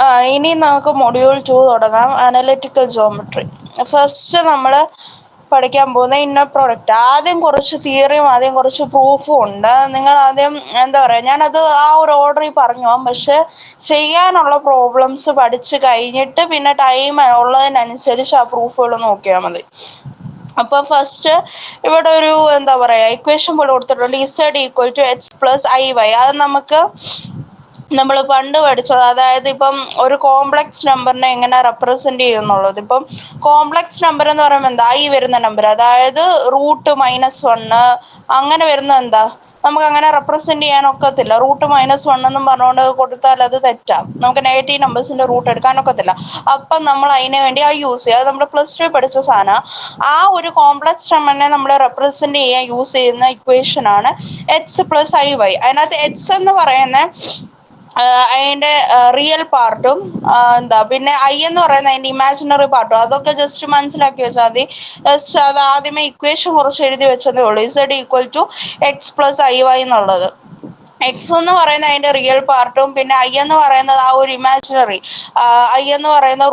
ആ, ഇനി നമുക്ക് മൊഡ്യൂൾ 2 തുടങ്ങാം. Analytical geometry. ഫസ്റ്റ് നമ്മൾ പഠിക്കാൻ പോകുന്ന ഇന്നർ പ്രോഡക്റ്റ്. ആദ്യം കുറച്ച് തിയറിയും ആദ്യം കുറച്ച് പ്രൂഫും ഉണ്ട്. നിങ്ങൾ ആദ്യം എന്താ പറയുക, ഞാനത് ആ ഒരു ഓർഡറിൽ പറഞ്ഞു പോകാം. പക്ഷെ ചെയ്യാനുള്ള പ്രോബ്ലംസ് പഠിച്ച് കഴിഞ്ഞിട്ട് പിന്നെ ടൈം ഉള്ളതിനനുസരിച്ച് ആ പ്രൂഫുകൾ നോക്കിയാൽ മതി. അപ്പോൾ ഫസ്റ്റ് ഇവിടെ ഒരു എന്താ പറയുക ഇക്വേഷൻ പോലെ കൊടുത്തിട്ടുണ്ട്. Z=H+Iy. അത് നമ്മൾ പണ്ട് പഠിച്ചത്. അതായത് ഇപ്പം ഒരു കോംപ്ലക്സ് നമ്പറിനെ എങ്ങനെ റെപ്രസെന്റ് ചെയ്യും എന്നുള്ളത്. ഇപ്പം കോംപ്ലക്സ് നമ്പർ എന്ന് പറയുമ്പോൾ എന്താ, ഈ വരുന്ന നമ്പർ, അതായത് √-1 അങ്ങനെ വരുന്ന എന്താ, നമുക്ക് അങ്ങനെ റെപ്രസെന്റ് ചെയ്യാൻ ഒക്കത്തില്ല. √-1 എന്നും പറഞ്ഞുകൊണ്ട് കൊടുത്താൽ അത് തെറ്റാം. നമുക്ക് നെഗറ്റീവ് നമ്പേഴ്സിന്റെ റൂട്ട് എടുക്കാൻ ഒക്കത്തില്ല. അപ്പം നമ്മൾ അതിന് വേണ്ടി ആ യൂസ് ചെയ്യുക. അത് നമ്മൾ +2 പഠിച്ച സാധനം. ആ ഒരു കോംപ്ലക്സ് നമ്പറിനെ നമ്മൾ റെപ്രസെന്റ് ചെയ്യാൻ യൂസ് ചെയ്യുന്ന ഇക്വേഷൻ ആണ് H+Iy. അതിനകത്ത് H എന്ന് പറയുന്ന അതിൻ്റെ റിയൽ പാർട്ടും പിന്നെ I എന്ന് പറയുന്നത് അതിൻ്റെ ഇമാജിനറി പാർട്ടും. അതൊക്കെ ജസ്റ്റ് മനസ്സിലാക്കി വെച്ചാൽ മതി. ജസ്റ്റ് അത് ആദ്യമേ ഇക്വേഷൻ കുറച്ച് എഴുതി വെച്ചതേ ഉള്ളൂ. Z=H+Iy എന്നുള്ളത്. X എന്ന് പറയുന്നത് അതിൻ്റെ റിയൽ പാർട്ടും പിന്നെ I എന്ന് പറയുന്നത് ആ ഒരു ഇമാജിനറി, I എന്ന് പറയുന്ന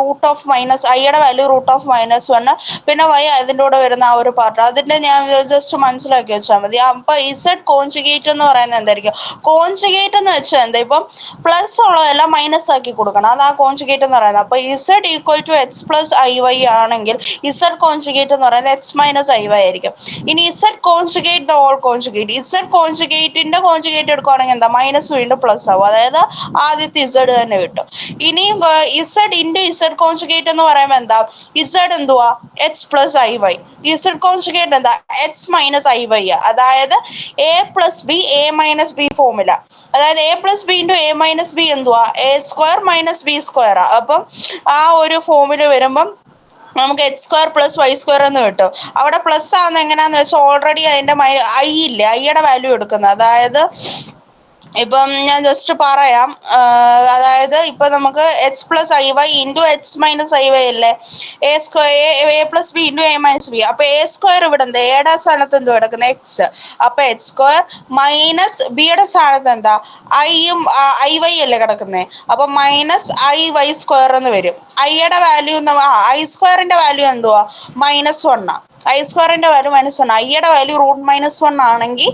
ഐയുടെ വാല്യൂ √-1, പിന്നെ Y അതിൻ്റെ കൂടെ വരുന്ന ആ ഒരു പാർട്ട്. അതിൻ്റെ ഞാൻ ജസ്റ്റ് മനസ്സിലാക്കി വെച്ചാൽ മതി. അപ്പം Z കോൺജുഗേറ്റ് എന്ന് പറയുന്നത് എന്തായിരിക്കും? കോൺജുഗേറ്റ് എന്ന് വെച്ചാൽ എന്താ, ഇപ്പം പ്ലസ് ഉള്ളതെല്ലാം മൈനസ് ആക്കി കൊടുക്കണം. അതാ കോൺജുഗേറ്റ് എന്ന് പറയുന്നത്. അപ്പോൾ Z=H+Iy ആണെങ്കിൽ Z കോൺജുഗേറ്റ് എന്ന് പറയുന്നത് H-Iy ആയിരിക്കും. ഇനി Z conjugate the whole conjugate, Z കോൺജുഗേറ്റിന്റെ കോൺജുഗേറ്റ് എടുക്കുകയാണെങ്കിൽ എന്താ, മൈനസ് വീണ്ടും പ്ലസ് ആവും. അതായത് ആദ്യത്തെ Z തന്നെ കിട്ടും. ഇനി Z കോൺജുഗേറ്റ് എന്ന് പറയുമ്പോൾ എന്താ, Z എന്തുവാ, H+Iy. Z കോൺജുഗേറ്റ് എന്താ, H-Iy. അതായത് A+B A-B ഫോർമുല. അതായത് A+B × A-B എന്തുവാ, A² - B². അപ്പം ആ ഒരു ഫോർമുല വരുമ്പം നമുക്ക് H² + Y² എന്ന് കിട്ടും. അവിടെ പ്ലസ് ആവുന്ന എങ്ങനെയാന്ന് വെച്ചാൽ ഓൾറെഡി അതിൻ്റെ I ഇല്ലേ, ഐയുടെ വാല്യൂ എടുക്കുന്നത്. അതായത് ഇപ്പം ഞാൻ ജസ്റ്റ് പറയാം. അതായത് ഇപ്പം നമുക്ക് H+Iy × H-Iy അല്ലേ, A+B × A-B. അപ്പൊ A² ഇവിടെ എന്താ, എയുടെ സ്ഥാനത്ത് എന്തോ കിടക്കുന്നത്, X. അപ്പൊ H² - ബിയുടെ സ്ഥാനത്ത് എന്താ, Iയും Iy അല്ലേ കിടക്കുന്നത്. അപ്പൊ -Iy² എന്ന് വരും. ഐയുടെ വാല്യൂ I²ന്റെ വാല്യൂ എന്തുവാ, -1. I²ന്റെ വാല്യൂ -1. ഐയുടെ വാല്യൂ √-1 ആണെങ്കിൽ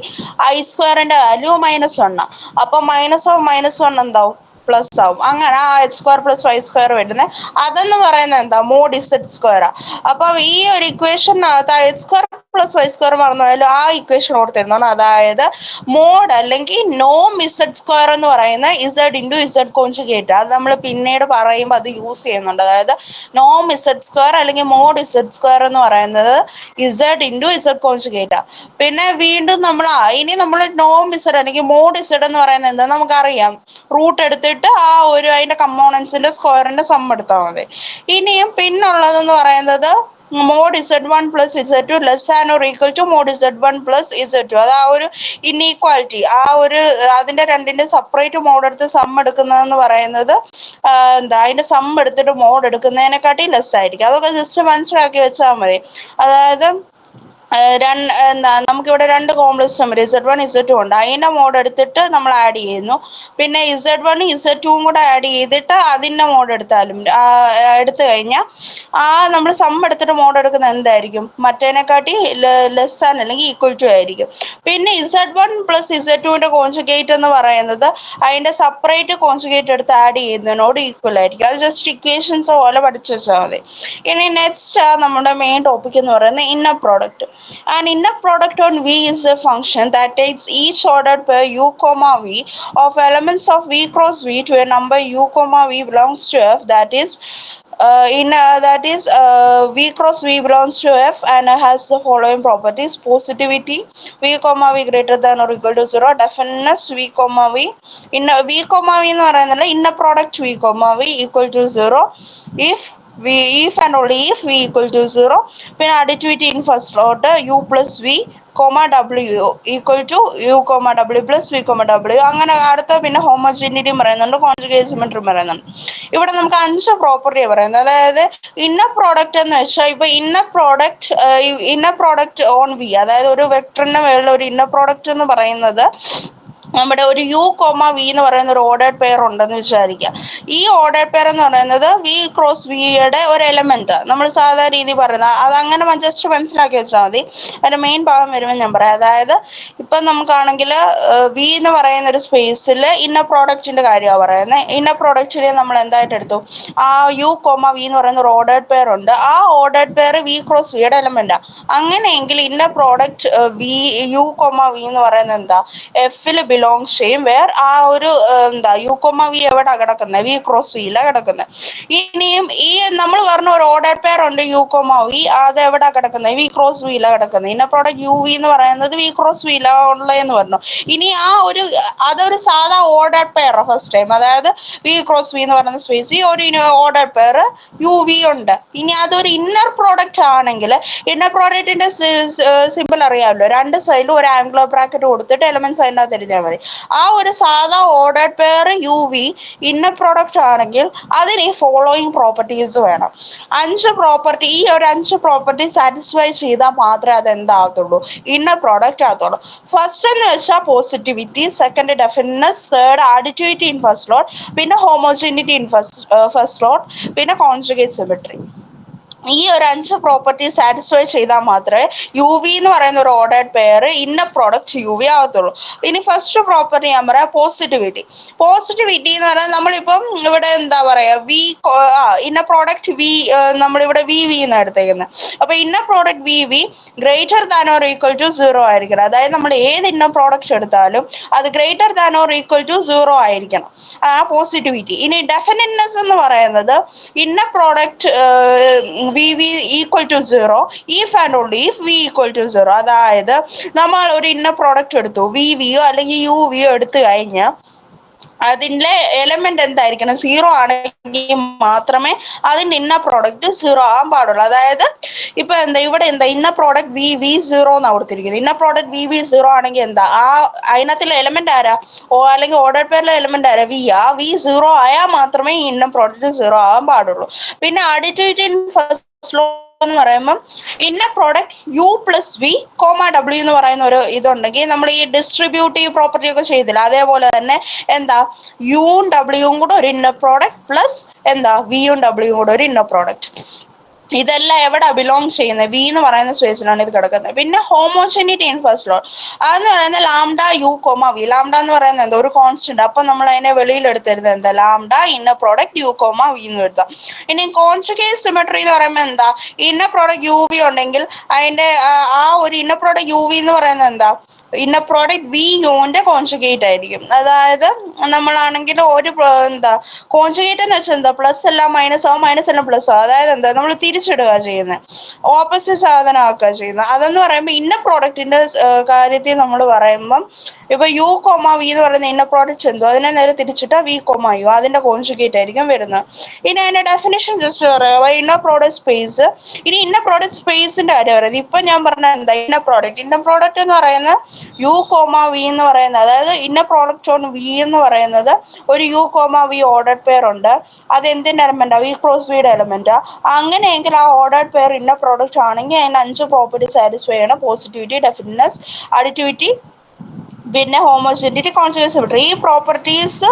I²ന്റെ വാല്യൂ -1. അപ്പൊ -1 എന്താവും, പ്ലസ് ആവും. അങ്ങനെ ആ H² + Y² വരുന്നത്. അതെന്ന് പറയുന്നത് എന്താ, മോഡ് Z². അപ്പൊ ഈ ഒരു ഇക്വേഷനകത്ത് H² + Y² മറന്നുപോയാലും ആ ഇക്വേഷൻ ഓർത്തിരുന്നോണം. അതായത് മോഡ് അല്ലെങ്കിൽ നോം Z² എന്ന് പറയുന്ന Z × Z കോൺജുഗേറ്റ്. അത് നമ്മൾ പിന്നീട് പറയുമ്പോൾ അത് യൂസ് ചെയ്യുന്നുണ്ട്. അതായത് നോം Z² അല്ലെങ്കിൽ മോഡ് Z² എന്ന് പറയുന്നത് Z × Z കോൺജുഗേറ്റാ. പിന്നെ വീണ്ടും ഇനി നമ്മൾ നോം Z അല്ലെങ്കിൽ മോഡ് Z എന്ന് പറയുന്നത് എന്താ നമുക്കറിയാം. റൂട്ട് എടുത്തിട്ട് ആ ഒരു അതിന്റെ കമ്പോണൻസിന്റെ സ്ക്വയറിന്റെ സം എടുത്താൽ മതി. ഇനിയും പിന്നുള്ളതെന്ന് പറയുന്നത് mod Z1 + Z2 <= mod Z1 + Z2. അത് ആ ഒരു ഇൻഈക്വാലിറ്റി, ആ ഒരു അതിന്റെ രണ്ടിന്റെ സെപ്പറേറ്റ് മോഡ് എടുത്ത് സം എടുക്കുന്നതെന്ന് പറയുന്നത് എന്താ, അതിന്റെ സം എടുത്തിട്ട് മോഡ് എടുക്കുന്നതിനെക്കാട്ടി ലെസ് ആയിരിക്കും. അതൊക്കെ ജസ്റ്റ് മനസ്സിലാക്കി വെച്ചാൽ മതി. അതായത് എന്താ, നമുക്കിവിടെ രണ്ട് കോംപ്ലക്സ് നമ്പർ Z1 Z2 ഉണ്ട്. അതിന്റെ മോഡ് എടുത്തിട്ട് നമ്മൾ ആഡ് ചെയ്യുന്നു. പിന്നെ Z1 Z2 കൂടെ ആഡ് ചെയ്തിട്ട് അതിന്റെ മോഡ് എടുത്തു കഴിഞ്ഞാൽ നമ്മൾ സം എടുത്തിട്ട് മോഡ് എടുക്കുന്നത് എന്തായിരിക്കും, മറ്റേനെക്കാട്ടി ലെസ് ദാൻ അല്ലെങ്കിൽ ഈക്വൽ ടു ആയിരിക്കും. പിന്നെ Z1 + Z2ന്റെ കോൺജുഗേറ്റ് എന്ന് പറയുന്നത് അതിന്റെ സെപ്പറേറ്റ് കോൺജുഗേറ്റ് എടുത്ത് ആഡ് ചെയ്യുന്നതിനോട് ഈക്വൽ ആയിരിക്കും. അത് ജസ്റ്റ് ഇക്വേഷൻസ് പോലെ പഠിച്ചു വെച്ചാൽ മതി. ഇനി നെക്സ്റ്റ് നമ്മുടെ മെയിൻ ടോപ്പിക് എന്ന് പറയുന്നത് inner product. An inner product on V is a function that takes each ordered pair U, V of elements of V cross V to a number U, V belongs to F, that is V cross V belongs to F and has the following properties: positivity, V, V greater than or equal to 0, definiteness V, V. In V, V എന്ന് പറയുന്നത് inner product V, V equal to 0 if and only if V equal to 0. പിന്നെ additivity in first order U + V, W equal to U, W plus V, W. അങ്ങനെ അടുത്ത പിന്നെ homogeneity പറയുന്നുണ്ട്, conjugate symmetry പറയുന്നുണ്ട്. ഇവിടെ നമുക്ക് 5 പ്രോപ്പർട്ടി പറയുന്നത്. അതായത് ഇന്നർ പ്രോഡക്റ്റ് എന്ന് വെച്ചാൽ ഇപ്പൊ ഇന്നർ പ്രോഡക്റ്റ് ഓൺ V, അതായത് ഒരു വെക്ടറിന്റെ മേലുള്ള ഒരു ഇന്നർ പ്രോഡക്റ്റ് എന്ന് പറയുന്നത് നമ്മുടെ ഒരു യു കോമ വി എന്ന് പറയുന്ന ഒരു ഓർഡേഡ് പെയർ ഉണ്ടെന്ന് വിചാരിക്കുക. ഈ ഓർഡേഡ് പെയർ എന്ന് പറയുന്നത് വി ക്രോസ് വിയുടെ ഒരു എലമെന്റ് നമ്മൾ സാധാരണ രീതി പറയുന്നത് അത് അങ്ങനെ ജസ്റ്റ് മനസ്സിലാക്കി വെച്ചാൽ മതി. അതിന്റെ മെയിൻ ഭാഗം വരുമ്പോൾ ഞാൻ പറയാം. അതായത് ഇപ്പം നമുക്കാണെങ്കിൽ വി എന്ന് പറയുന്ന ഒരു സ്പേസിൽ ഇന്നർ പ്രോഡക്റ്റിന്റെ കാര്യമാണ് പറയുന്നത്. ഇന്നർ പ്രോഡക്റ്റിൽ നമ്മൾ എന്തായിട്ട് എടുത്തു, ആ യു കോമ വി എന്ന് പറയുന്ന ഒരു ഓർഡേഡ് പെയർ ഉണ്ട്. ആ ഓർഡേഡ് പെയർ വി ക്രോസ് വിയുടെ എലമെന്റാ. അങ്ങനെയെങ്കിൽ inner product v u comma v എന്ന് പറയുന്നത് എന്താ, എഫിൽ ബിലോങ്സ് ചെയ്യും. വേർ ആ ഒരു എന്താ യു കോമ വി എവിടെ കിടക്കുന്നത്, വി ക്രോസ് വിയിലാണ് കിടക്കുന്നത്. ഇനിയും ഈ നമ്മൾ പറഞ്ഞ ഒരു ഓർഡേഡ് പെയർ ഉണ്ട് യു കോമ വി, അത് എവിടെ കിടക്കുന്നത്, വി ക്രോസ് വിയിലാണ് കിടക്കുന്നത്. ഇന്ന പ്രോഡക്റ്റ് യു വി എന്ന് പറയുന്നത് വി ക്രോസ് വിയിലാണ് ഉള്ളതെന്ന് പറഞ്ഞു. ഇനി ആ ഒരു അതൊരു സാധാ ഓർഡേഡ് പെയർ ഫസ്റ്റ് ടൈം, അതായത് വി ക്രോസ് വി എന്ന് പറയുന്ന സ്പേസ് ഈ ഒരു ഓർഡേഡ് പെയർ യു വി ഉണ്ട്. ഇനി അതൊരു ഇന്നർ പ്രോഡക്റ്റ് ആണെങ്കിൽ ഇന്നർ പ്രോഡക്റ്റിന്റെ സിമ്പിൾ അറിയാമല്ലോ, രണ്ട് സൈഡിലും ഒരു ആംഗുലർ ബ്രാക്കറ്റ് കൊടുത്തിട്ട് എലമെന്റ്സ് അതിനകത്ത് എഴുതിയാൽ മതി. ആ ഒരു സാധാ ordered pair u v inner product ആണെങ്കിൽ അതിന് ഈ ഫോളോയിങ് പ്രോപ്പർട്ടീസ് വേണം. 5 പ്രോപ്പർട്ടി, ഈ ഒരു 5 പ്രോപ്പർട്ടി സാറ്റിസ്ഫൈ ചെയ്താൽ മാത്രമേ അത് എന്താകത്തുള്ളൂ, ഇന്നർ പ്രോഡക്റ്റ് ആകത്തുള്ളൂ. ഫസ്റ്റ് എന്ന് വെച്ചാൽ positivity, second definiteness, third additivity in first slot, പിന്നെ ഹോമോജീനിറ്റി ഇൻ ഫസ്റ്റ് ലോട്ട്, പിന്നെ കോൺജുഗേറ്റ് സിമെട്രി. ഈ ഒരു 5 പ്രോപ്പർട്ടി സാറ്റിസ്ഫൈ ചെയ്താൽ മാത്രമേ യു വി എന്ന് പറയുന്ന ഒരു ordered pair inner product u v ആകത്തുള്ളൂ. ഇനി ഫസ്റ്റ് പ്രോപ്പർട്ടി ഞാൻ പറയാം, പോസിറ്റിവിറ്റി. പോസിറ്റിവിറ്റി എന്ന് പറഞ്ഞാൽ നമ്മളിപ്പം ഇവിടെ എന്താ പറയുക, വി ഇന്നർ പ്രോഡക്റ്റ് വി നമ്മളിവിടെ വി വി എന്ന് എടുത്തേക്കുന്നത്. അപ്പോൾ inner product v v greater than or equal to 0 ആയിരിക്കണം. അതായത് നമ്മൾ ഏത് ഇന്നർ പ്രോഡക്റ്റ് എടുത്താലും അത് greater than or equal to 0 ആയിരിക്കണം, ആ പോസിറ്റിവിറ്റി. ഇനി ഡെഫിനിറ്റ്നെസ് എന്ന് പറയുന്നത് inner product v v equal to 0 if and only if v equal to 0. അതായത് നമ്മൾ ഒരു ഇന്നർ പ്രോഡക്റ്റ് എടുത്തു, വി വിയോ അല്ലെങ്കിൽ യു വിയോ എടുത്തു കഴിഞ്ഞാൽ അതിൻ്റെ എലമെന്റ് എന്തായിരിക്കണം, 0 ആണെങ്കിൽ മാത്രമേ അതിൻ്റെ ഇന്നർ പ്രോഡക്റ്റ് 0 ആകാൻ പാടുള്ളൂ. അതായത് ഇപ്പൊ എന്താ ഇവിടെ എന്താ ഇന്നർ പ്രോഡക്റ്റ് വി വി 0 എന്നാണ് കൊടുത്തിരിക്കുന്നത്. ഇന്നർ പ്രോഡക്റ്റ് വി വി 0 ആണെങ്കിൽ എന്താ ആ അതിനകത്തുള്ള എലമെന്റ് ആരാ, അല്ലെങ്കിൽ ഓർഡർ പേരിലെ എലമെന്റ് ആരാ, വി. ആ വി 0 ആയാൽ മാത്രമേ ഈ ഇന്നർ പ്രോഡക്റ്റ് 0 ആകാൻ പാടുള്ളൂ. പിന്നെ അഡിറ്റിവിറ്റി ഇൻ ഫസ്റ്റ് ലോ എന്ന് പറയുമ്പം inner product U plus V comma ഡബ്ല്യു എന്ന് പറയുന്ന ഒരു ഇതുണ്ടെങ്കിൽ നമ്മൾ ഈ ഡിസ്ട്രിബ്യൂട്ടീവ് പ്രോപ്പർട്ടി ഒക്കെ ചെയ്തില്ല, അതേപോലെ തന്നെ എന്താ യുവും ഡബ്ല്യുവും കൂടെ ഒരു ഇന്നർ പ്രോഡക്റ്റ് പ്ലസ് എന്താ വിയും ഡബ്ല്യുവും കൂടെ ഒരു ഇന്നർ പ്രോഡക്റ്റ്. ഇതെല്ലാം എവിടെ ബിലോങ് ചെയ്യുന്നത്, വി എന്ന് പറയുന്ന സ്പേസിലാണ് ഇത് കിടക്കുന്നത്. പിന്നെ ഹോമോജനിറ്റി ഇൻ ഫസ്റ്റ് ലോട്ട് അതെന്ന് പറയുന്നത് lambda U comma v. Lambda എന്ന് പറയുന്നത് എന്താ, ഒരു കോൺസ്റ്റന്റ്. അപ്പൊ നമ്മൾ അതിനെ വെളിയിൽ എടുത്തിരുന്നത് എന്താ, lambda inner product U comma v എന്ന് എഴുതാം. ഇനി കോൺജുഗേറ്റ് സിമെട്രി എന്ന് പറയുമ്പോൾ എന്താ, ഇന്നർ പ്രോഡക്റ്റ് യു വി ഉണ്ടെങ്കിൽ അതിന്റെ ആ ഒരു ഇന്നർ പ്രോഡക്റ്റ് യു വി എന്ന് പറയുന്നത് എന്താ, ഇന്നർ പ്രോഡക്റ്റ് വി യുവിന്റെ കോൺജുഗേറ്റ് ആയിരിക്കും. അതായത് നമ്മളാണെങ്കിൽ ഒരു എന്താ കോൺജുഗേറ്റ് എന്ന് വെച്ചാൽ എന്താ, പ്ലസ് എല്ലാം മൈനസ് ആവും, മൈനസ് എല്ലാം പ്ലസ് ആവും. അതായത് എന്താ നമ്മൾ തിരിച്ചിടുക ചെയ്യുന്നത്, ഓപ്പോസിറ്റ് സാധനം ആക്കുക ചെയ്യുന്നത്. അതെന്ന് പറയുമ്പോൾ ഇന്നർ പ്രോഡക്റ്റിന്റെ കാര്യത്തിൽ നമ്മൾ പറയുമ്പം ഇപ്പൊ യു കോമ വി എന്ന് പറയുന്ന ഇന്നർ പ്രോഡക്റ്റ് എന്തോ അതിനെ നേരെ തിരിച്ചിട്ട് വി കോമ യു അതിന്റെ കോൺജുഗേറ്റ് ആയിരിക്കും വരുന്നത്. ഇനി അതിന്റെ ഡെഫിനേഷൻ ജസ്റ്റ് പറയുക, ഇന്നർ പ്രോഡക്റ്റ് സ്പേസ്. ഇനി ഇന്നർ പ്രോഡക്റ്റ് സ്പേസിന്റെ കാര്യം പറയുന്നത് ഇപ്പൊ ഞാൻ പറഞ്ഞ എന്താ, ഇന്നർ പ്രോഡക്റ്റ് എന്ന് പറയുന്നത് യു കോമ വി എന്ന് പറയുന്നത്, അതായത് ഇന്നർ പ്രോഡക്റ്റ് ഓൺ വി എന്ന് പറയുന്നത് ഒരു u comma v order pair ഉണ്ട്. അത് എന്തിന്റെ എലമെന്റാ, വി ക്രോസ് വിയുടെ എലമെന്റാ. അങ്ങനെയെങ്കിൽ ആ ഓർഡർ പെയർ ഇന്നർ പ്രോഡക്റ്റ് ആണെങ്കിൽ അതിന് 5 പ്രോപ്പർട്ടി സാറ്റിസ്ഫൈ ചെയ്യണം, പോസിറ്റിവിറ്റി, ഡെഫിനിറ്റ്നെസ്, അഡിറ്റിവിറ്റി, പിന്നെ ഹോമോജനിറ്റി, കോൺജുഗേറ്റ് സിമെട്രി. ഈ പ്രോപ്പർട്ടീസ്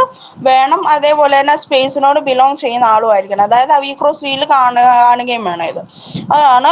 വേണം. അതേപോലെ തന്നെ സ്പേസിനോട് ബിലോങ് ചെയ്യുന്ന ആളുമായിരിക്കണം, അതായത് വി ക്രോസ് വിയിൽ കാണുകയും വേണം. ഇത് അതാണ്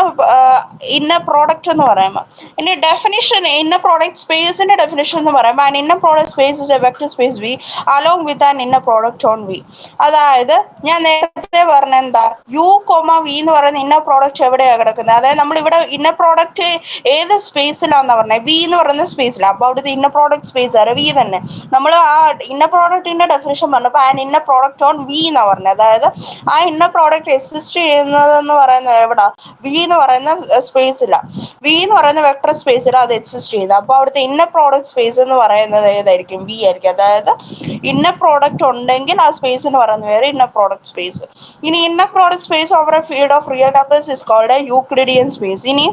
ഇന്നർ പ്രോഡക്റ്റ് എന്ന് പറയുമ്പോൾ. ഇനി ഡെഫിനിഷൻ ഇന്നർ പ്രോഡക്റ്റ് സ്പേസിന്റെ ഡെഫിനിഷൻ എന്ന് പറയുമ്പോൾ an inner product space is a vector space v along with an inner product on v. അതായത് ഞാൻ നേരത്തെ പറഞ്ഞ എന്താ, യു കോമ വി എന്ന് പറയുന്ന ഇന്നർ പ്രോഡക്റ്റ് എവിടെയാണ് കിടക്കുന്നത്, അതായത് നമ്മളിവിടെ ഇന്നർ പ്രോഡക്റ്റ് ഏത് സ്പേസിലാണെന്ന് പറഞ്ഞത്, വി എന്ന് പറയുന്ന സ്പേസിലാണ്. അപ്പോൾ അവിടുത്തെ ഇന്നർ പ്രോഡക്റ്റ് സ്പേസ് ആണ് വി തന്നെ. നമ്മൾ ആ ഇന്നർ പ്രോഡക്റ്റിന്റെ ഡെഫിനിഷൻ പറഞ്ഞപ്പോൾ an inner product on v എന്നാണ് പറഞ്ഞത്. അതായത് ആ ഇന്നർ പ്രോഡക്റ്റ് എക്സിസ്റ്റ് ചെയ്യുന്നതെന്ന് പറയുന്നത് എവിടാ, വി എന്ന് പറയുന്ന സ്പേസിലാണ്. വി എന്ന് പറയുന്ന വെക്ടർ സ്പേസിലാണ് അത് എക്സിസ്റ്റ് ചെയ്യുന്നത്. അപ്പോൾ അവിടുത്തെ ഇന്നർ പ്രോഡക്റ്റ് സ്പേസ് എന്ന് പറയുന്നത് ഏതായിരിക്കും, വി ആയിരിക്കും. അതായത് ഇന്നർ പ്രോഡക്റ്റ് ഉണ്ടെങ്കിൽ ആ സ്പേസ് എന്ന് പറയുന്നത് വേറെ ഇന്നർ പ്രോഡക്റ്റ് സ്പേസ്. ഇനി inner product space over a field of real numbers is called a Euclidean space. ഇനി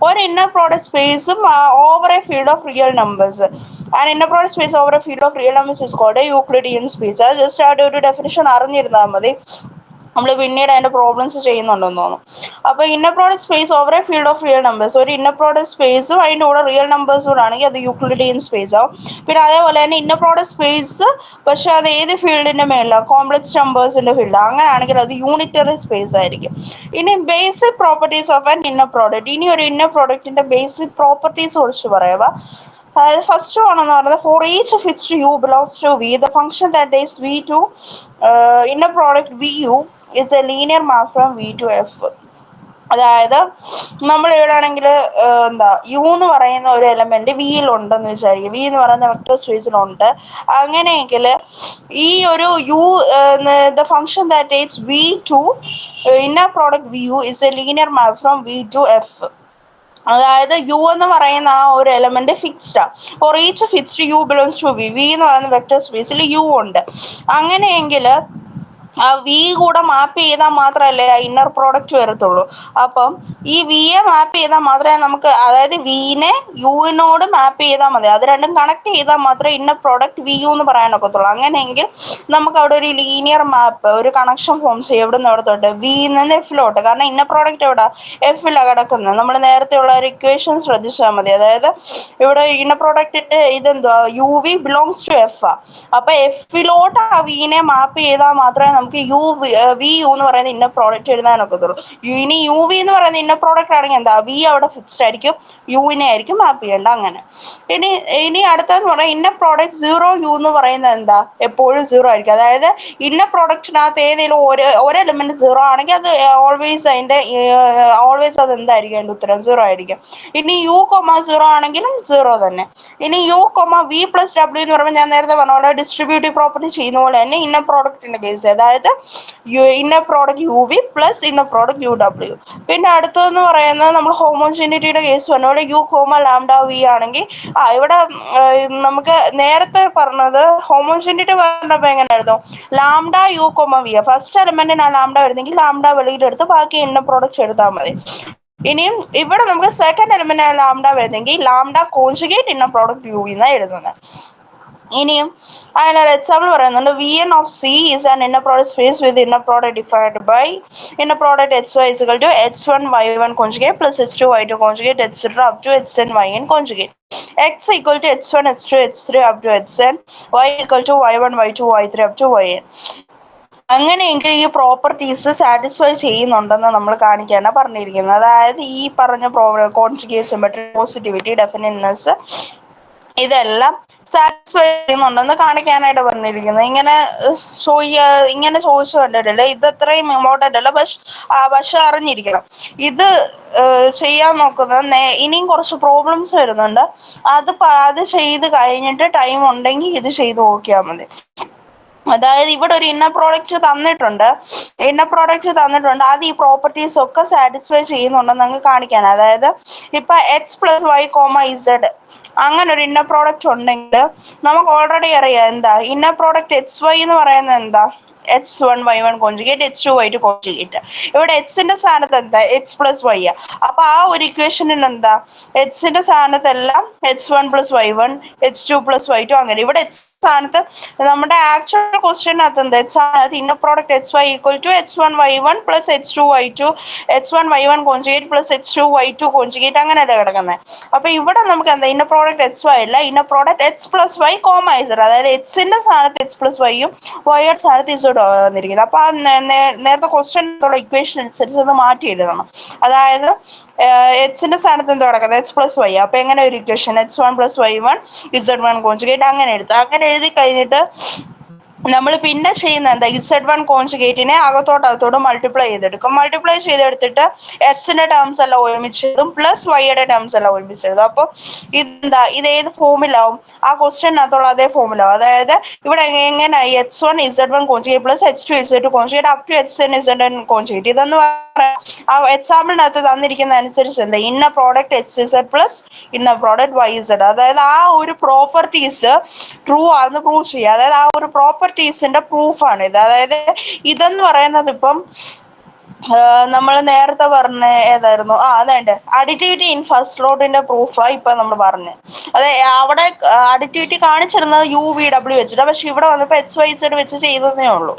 ഒരു ഇന്നർ പ്രോഡക്റ്റ് സ്പേസും over a field of real numbers, an inner product space over a field of real numbers is called a Euclidean space. അത് just അവിടെ ഒരു definition അറിഞ്ഞിരുന്നാൽ മതി. നമ്മൾ പിന്നീട് അതിൻ്റെ പ്രോബ്ലംസ് ചെയ്യുന്നുണ്ടെന്ന് തോന്നുന്നു. അപ്പോൾ inner product space over a field of real numbers, ഒരു ഇന്നർ പ്രോഡക്റ്റ് സ്പേസും അതിൻ്റെ കൂടെ റിയൽ നമ്പേഴ്സും കൂടെ ആണെങ്കിൽ അത് യൂക്ലിഡിയൻ സ്പേസ് ആവും. പിന്നെ അതേപോലെ തന്നെ ഇന്നർ പ്രോഡക്റ്റ് സ്പേസ് പക്ഷേ അത് ഏത് ഫീൽഡിൻ്റെ മേളിലാണ്, കോംപ്ലക്സ് നമ്പേഴ്സിൻ്റെ ഫീൽഡ്, അങ്ങനെയാണെങ്കിൽ അത് യൂണിറ്ററി സ്പേസ് ആയിരിക്കും. ഇനി basic properties of an inner product, ഇനി ഒരു ഇന്നർ പ്രോഡക്റ്റിൻ്റെ ബേസിക് പ്രോപ്പർട്ടീസ് കുറിച്ച് പറയുക. അതായത് ഫസ്റ്റ് വൺ എന്ന് പറയുന്നത് for each fixed u belongs to v the function that is v to inner product v u is a linear map from V to F. അതായത് നമ്മൾ ഇവിടെ ആണെങ്കിൽ യു എന്ന് പറയുന്ന ഒരു എലമെന്റ് വിയിലുണ്ടെന്ന് വിചാരിക്കും, വി എന്ന് പറയുന്ന വെക്ടർ സ്പേസിലുണ്ട്. അങ്ങനെയെങ്കിൽ ഈ ഒരു u the function that is v to inner product v u is a linear map from V to F. അതായത് യു എന്ന് പറയുന്ന ആ ഒരു എലമെന്റ് ഫിക്സ്ഡാ. For each fixed u belongs to V, v എന്ന് പറയുന്ന വെക്ടർ സ്പേസിൽ യു ഉണ്ട്. അങ്ങനെയെങ്കിൽ ആ വി കൂടെ മാപ്പ് ചെയ്താൽ മാത്രമല്ലേ ആ ഇന്നർ പ്രോഡക്റ്റ് വരത്തുള്ളൂ. അപ്പം ഈ വിയെ മാപ്പ് ചെയ്താൽ മാത്രമേ നമുക്ക്, അതായത് വിനെ യുവിനോട് മാപ്പ് ചെയ്താൽ മതി, അത് രണ്ടും കണക്ട് ചെയ്താൽ മാത്രമേ ഇന്നർ പ്രോഡക്റ്റ് വി യു എന്ന് പറയാനൊക്കത്തുള്ളൂ. അങ്ങനെയെങ്കിൽ നമുക്ക് അവിടെ ഒരു ലീനിയർ മാപ്പ്, ഒരു കണക്ഷൻ ഫോം ചെയ്യും. എവിടെ നിന്ന് എവിടെ തൊട്ട്, വി നിന്ന് എഫിലോട്ട്. കാരണം ഇന്നർ പ്രോഡക്റ്റ് എവിടെ, എഫിലാണ് കിടക്കുന്നത്. നമ്മൾ നേരത്തെ ഉള്ള ഒരു ഇക്വേഷൻ ശ്രദ്ധിച്ചാൽ മതി. അതായത് ഇവിടെ ഇന്നർ പ്രോഡക്റ്റിന്റെ ഇതെന്തുവാ, u v belongs to F ആ. അപ്പൊ എഫിലോട്ട് ആ വിനെ മാപ്പ് ചെയ്താൽ മാത്രമേ നമുക്ക് വി യു എന്ന് പറയുന്ന ഇന്നർ പ്രോഡക്റ്റ് എഴുതാനൊക്കത്തുള്ളൂ. ഇനി യു വി എന്ന് പറയുന്ന ഇന്നർ പ്രോഡക്റ്റ് ആണെങ്കിൽ എന്താ, വി അവിടെ ഫിക്സ്ഡ് ആയിരിക്കും, യുവിനെ ആയിരിക്കും മാപ്പ് ചെയ്യേണ്ട. അങ്ങനെ ഇനി അടുത്തതെന്ന് പറഞ്ഞാൽ ഇന്നർ പ്രോഡക്റ്റ് സീറോ യു എന്ന് പറയുന്നത് എന്താ, എപ്പോഴും സീറോ ആയിരിക്കും. അതായത് ഇന്നർ പ്രോഡക്റ്റിനകത്ത് ഏതെങ്കിലും ഒരു എലിമെന്റ് സീറോ ആണെങ്കിൽ അത് ഓൾവേസ് അത് എന്തായിരിക്കും, അതിൻ്റെ ഉത്തരം സീറോ ആയിരിക്കും. ഇനി യു കൊമ സീറോ ആണെങ്കിലും സീറോ തന്നെ. ഇനി യു കൊമ വി പ്ലസ് ഡബ്ല്യു എന്ന് പറയുമ്പോൾ ഞാൻ നേരത്തെ പറഞ്ഞ പോലെ ഡിസ്ട്രിബ്യൂട്ടീവ് പ്രോപ്പർട്ടി ചെയ്യുന്ന പോലെ തന്നെ ഇന്നർ പ്രോഡക്റ്റിന്റെ കേസ്, അതായത് inner product u v plus inner product U ഡബ്ല്യു. പിന്നെ അടുത്തതെന്ന് പറയുന്നത് നമ്മൾ ഹോമോജീനിറ്റിയുടെ കേസ് പറഞ്ഞ പോലെ യു കോമ ലാംഡ വി ആണെങ്കിൽ ഇവിടെ നമുക്ക് നേരത്തെ പറഞ്ഞത് ഹോമോജീനിറ്റി പറഞ്ഞപ്പോൾ എങ്ങനെയായിരുന്നു, lambda U comma v. First എലമെന്റിന് ആ ലാംഡ വരുന്നെങ്കിൽ ലാംഡ വെളിയിലെടുത്ത് ബാക്കി ഇന്നർ പ്രോഡക്റ്റ് എടുത്താൽ മതി. ഇനിയും ഇവിടെ നമുക്ക് സെക്കൻഡ് എലമെന്റ് ലാംഡ വരുന്നെങ്കിൽ lambda conjugate inner product u എന്നാണ് എഴുതുന്നത്. ഇനിയും അതിനൊരു എക്സാമ്പിൾ പറയുന്നുണ്ട്, v n of c is an inner product space with inner product defined by inner product h y is equal to h one y one conjugate plus h two y two conjugate etcetera up to h n y n conjugate. X equal to h1 h2 h3 up to hn, y equal to y1 y2 y3 up to yn. അങ്ങനെയെങ്കിൽ ഈ properties satisfy ചെയ്യുന്നുണ്ടെന്ന് നമ്മൾ കാണിക്കാനാണ് പറഞ്ഞിരിക്കുന്നത്. അതായത് ഈ പറഞ്ഞ conjugate symmetry, positivity, ഡെഫിനിറ്റ്നെസ്, ഇതെല്ലാം സാറ്റിസ്ഫൈ ചെയ്യുന്നുണ്ടെന്ന് കാണിക്കാനായിട്ട് പറഞ്ഞിരിക്കുന്നത്. ഇങ്ങനെ ചോദിച്ചു കണ്ടിട്ടില്ല, ഇത് അത്രയും ഇമ്പോർട്ടൻ്റ് അല്ല, പക്ഷെ അറിഞ്ഞിരിക്കണം. ഇത് ചെയ്യാൻ നോക്കുന്നത് ഇനിയും കുറച്ച് പ്രോബ്ലംസ് വരുന്നുണ്ട്. അത് ചെയ്ത് കഴിഞ്ഞിട്ട് ടൈം ഉണ്ടെങ്കിൽ ഇത് ചെയ്ത് നോക്കിയാൽ മതി. അതായത് ഇവിടെ ഒരു ഇന്നർ പ്രോഡക്റ്റ് തന്നിട്ടുണ്ട്, അത് ഈ പ്രോപ്പർട്ടീസ് ഒക്കെ സാറ്റിസ്ഫൈ ചെയ്യുന്നുണ്ടെന്ന് നമുക്ക് കാണിക്കാൻ. അതായത് ഇപ്പൊ h plus Y comma z അങ്ങനെ ഒരു ഇന്നർ പ്രോഡക്റ്റ് ഉണ്ടെങ്കിൽ നമുക്ക് ഓൾറെഡി അറിയാം എന്താ ഇന്നർ പ്രോഡക്റ്റ് എച്ച് വൈ എന്ന് പറയുന്നത് എന്താ, h one y one conjugate h two y two conjugate. ഇവിടെ എച്ചിന്റെ സ്ഥാനത്ത് എന്താ, എച്ച് പ്ലസ് വൈ ആ. അപ്പൊ ആ ഒരു ഇക്വേഷനിൽ എന്താ, എച്ചിന്റെ സ്ഥാനത്തെല്ലാം h one plus y one, h two plus y two, അങ്ങനെ. ഇവിടെ എച്ച് സ്ഥാനത്ത് നമ്മുടെ ആക്ച്വൽ ക്വസ്റ്റ്യനകത്ത് എന്താ, h inner product h y equal to h one y one plus h two y two, h one y one conjugate plus h two y two conjugate, അങ്ങനെയല്ലേ കിടക്കുന്നത്. അപ്പൊ ഇവിടെ നമുക്ക് എന്താ, ഇന്നർ പ്രോഡക്റ്റ് എച്ച് വൈ അല്ല, inner product h plus Y comma z. അതായത് എച്ചിന്റെ സ്ഥാനത്ത് H plus വൈയും വൈയുടെ സ്ഥാനത്ത് ഇസഡ് വന്നിരിക്കുന്നത്. അപ്പൊ നേരത്തെ ക്വസ്റ്റ്യനുള്ള ഇക്വേഷൻ അനുസരിച്ച് അത് മാറ്റി എഴുതണം. അതായത് എച്ചിന്റെ സ്ഥാനത്ത് എന്തോ കിടക്കുന്നത്, എച്ച് പ്ലസ് വൈ. അപ്പൊ എങ്ങനെ ഒരു equation, h one plus y one z one conjugate, അങ്ങനെ എഴുതി കഴിഞ്ഞിട്ട് നമ്മൾ പിന്നെ ചെയ്യുന്ന എന്താ, ഇസഡ് വൺ കോൺജുഗേറ്റിനെ അകത്തോട്ട് മൾട്ടിപ്ലൈ ചെയ്തെടുത്തിട്ട് എച്ചിന്റെ ടേംസ് എല്ലാം ഒരുമിച്ചതും പ്ലസ് വൈയുടെ ടേംസ് എല്ലാം ഒരുമിച്ചതും. അപ്പോൾ ഇത് ഏത് ഫോമിലാവും, ആ ക്വസ്റ്റ്യനകത്തുള്ള അതേ ഫോമിലാവും. അതായത് ഇവിടെ എങ്ങനെ h one z one conjugate plus h two z two conjugate up to h n z n conjugate. ഇതെന്ന് പറയാം ആ എക്സാമ്പിളിനകത്ത് തന്നിരിക്കുന്ന അനുസരിച്ച് എന്താ, inner product h z plus inner product y z. അതായത് ആ ഒരു പ്രോപ്പർട്ടീസ് ട്രൂ ആണെന്ന് പ്രൂവ് ചെയ്യുക. അതായത് ആ ഒരു പ്രോപ്പർട്ടീസിന്റെ പ്രൂഫാണ് ഇത്. അതായത് ഇതെന്ന് പറയുന്നത് ഇപ്പം നമ്മൾ നേരത്തെ പറഞ്ഞ ഏതായിരുന്നു? അതേണ്ട അഡിറ്റിവിറ്റി ഇൻ ഫസ്റ്റ് ലോട്ടിന്റെ പ്രൂഫാ ഇപ്പൊ നമ്മൾ പറഞ്ഞത്. അതെ, അവിടെ അഡിറ്റിവിറ്റി കാണിച്ചിരുന്നത് UVW വെച്ചിട്ട്, പക്ഷെ ഇവിടെ വന്നപ്പോ XYZ വെച്ച് ചെയ്തതേ ഉള്ളൂ.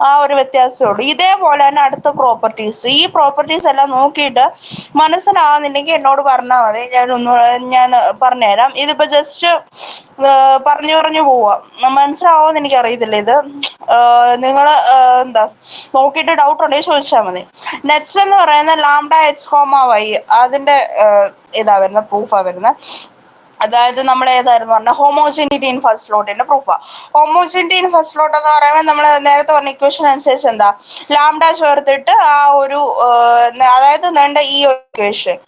ആ ഒരു വ്യത്യാസമേ ഉള്ളൂ. ഇതേപോലെ തന്നെ അടുത്ത പ്രോപ്പർട്ടീസ്, ഈ പ്രോപ്പർട്ടീസ് എല്ലാം നോക്കിയിട്ട് മനസ്സിലാവുന്നില്ലെങ്കിൽ എന്നോട് പറഞ്ഞാൽ മതി, ഞാൻ പറഞ്ഞുതരാം. ഇതിപ്പോ ജസ്റ്റ് പറഞ്ഞു പറഞ്ഞു പോവാ, മനസ്സിലാവുമെന്ന് എനിക്കറിയത്തില്ല. ഇത് നിങ്ങൾ എന്താ നോക്കിയിട്ട് ഡൗട്ട് ഉണ്ടെങ്കിൽ ചോദിച്ചാൽ മതി. നെക്സ്റ്റ് എന്ന് പറയുന്നത് ലാംഡ H, Y അതിന്റെ ഇതാ വരുന്നത്, പ്രൂഫാ വരുന്നത്. അതായത് നമ്മൾ ഏതായിരുന്നു പറഞ്ഞ ഹോമോജനിറ്റി ഇൻ ഫസ്റ്റ് ലോട്ടിന്റെ പ്രൂഫാ. ഹോമോജനിറ്റി ഇൻ ഫസ്റ്റ് ലോട്ട് എന്ന് പറയുമ്പോൾ നമ്മൾ നേരത്തെ പറഞ്ഞ ഇക്വേഷൻ അനുസരിച്ച് എന്താ, ലാംഡ ചേർത്തിട്ട് ആ ഒരു അതായത് നേണ്ട ഈ ഇക്വേഷൻ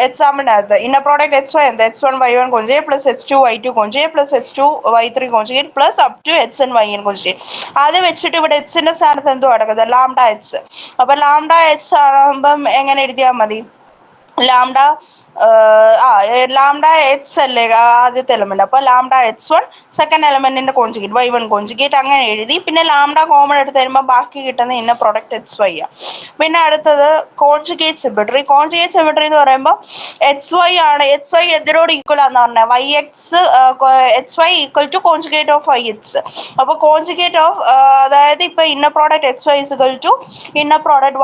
എക്സാമ്പിളിനകത്ത് ഇന്ന പ്രോഡക്റ്റ് H1 എന്താ, H1Y1 conjugate plus H2Y2 conjugate plus H2Y3 conjugate plus up to HNYN conjugate. അത് വെച്ചിട്ട് ഇവിടെ എച്ചിന്റെ സ്ഥാനത്ത് എന്തോ കിടക്കുന്നത്, ലാംഡ H. അപ്പൊ ലാംഡ H ആകുമ്പം എങ്ങനെ എഴുതിയാൽ മതി, ലാംഡ ലാംഡ H അല്ലേ ആദ്യത്തെ എലമെന്റ്, അപ്പൊ ലാംഡ H1 സെക്കൻഡ് എലമെന്റിന്റെ കോൺജുഗേറ്റ് Y1 കോൺജുഗേറ്റ് അങ്ങനെ എഴുതി. പിന്നെ ലാംഡ കോമൺ എടുത്ത് തരുമ്പോൾ ബാക്കി കിട്ടുന്ന ഇന്ന പ്രൊഡക്റ്റ് HY ആ. പിന്നെ അടുത്തത് കോൺജുഗേറ്റ് സിമെട്രി. കോൺജുഗേറ്റ് സിമെട്രി എന്ന് പറയുമ്പോൾ HY ആണ്, HY എന്തിനോട് ഈക്വൽ ആണെന്ന് പറഞ്ഞത്, HY equal to conjugate of YX. അപ്പൊ കോൺജുഗേറ്റ് ഓഫ് അതായത് ഇപ്പൊ ഇന്ന പ്രോഡക്റ്റ് HY ഈക്വൽ ടു ഇന്ന പ്രോഡക്റ്റ്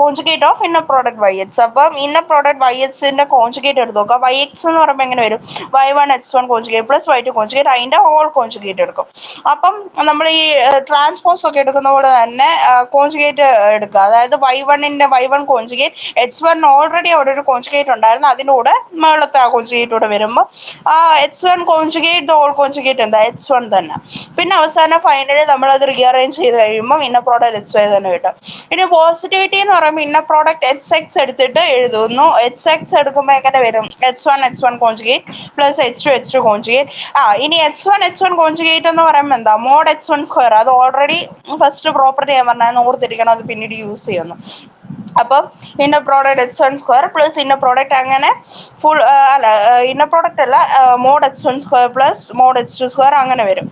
കോൺജുഗേറ്റ് ഓഫ് ഇന്ന പ്രോഡക്റ്റ് YX. അപ്പം ഇന്ന പ്രോഡക്റ്റ് YXന്റെ കോൺജുഗേറ്റ് എടുത്ത് നോക്കാം. YX എന്ന് പറയുമ്പോൾ എങ്ങനെ വരും, Y1 H1 conjugate plus Y2 conjugate അതിന്റെ ഹോൾ കോൺജുഗേറ്റ് എടുക്കും. അപ്പം നമ്മൾ ഈ ട്രാൻസ്പോസ് ഒക്കെ എടുക്കുന്ന പോലെ തന്നെ കോൺജുഗേറ്റ് എടുക്കുക. അതായത് Y1 കോൺജുഗേറ്റ് H1 ഓൾറെഡി അവിടെ ഒരു കോൺജുഗേറ്റ് ഉണ്ടായിരുന്നു, അതിലൂടെ മുകളിലത്തെ ആ കോൺജുഗേറ്റൂടെ വരുമ്പോൾ ആ H1 കോൺജുഗേറ്റ് ഹോൾ കോൺജുഗേറ്റ് എന്താ H1 തന്നെ. പിന്നെ അവസാനം ഫൈനലി നമ്മൾ അത് റീഅറേഞ്ച് ചെയ്ത് കഴിയുമ്പോൾ ഇന്ന പ്രോഡക്റ്റ് HY തന്നെ കിട്ടും. ഇനി പോസിറ്റിവിറ്റി എന്ന് പറയുമ്പോൾ ഇന്ന പ്രോഡക്റ്റ് HX എടുത്തിട്ട് എഴുതുന്നു. HX എടുക്കുമ്പോൾ എങ്ങനെ വരും, H1 conjugate plus H2 conjugate. ഇനി H1 കോൺജുഗേറ്റ് എന്ന് പറയുമ്പോൾ എന്താ, മോഡ് H1 സ്ക്വയർ. അത് ഓൾറെഡി ഫസ്റ്റ് പ്രോപ്പർട്ടി ഞാൻ പറഞ്ഞാൽ ഓർത്തിരിക്കണം, അത് പിന്നീട് യൂസ് ചെയ്യുന്നു. അപ്പം inner product H1 square plus inner product അങ്ങനെ ഫുൾ അല്ല, ഇന്ന പ്രോഡക്റ്റ് അല്ല, mod H1 square plus mod H2 square അങ്ങനെ വരും.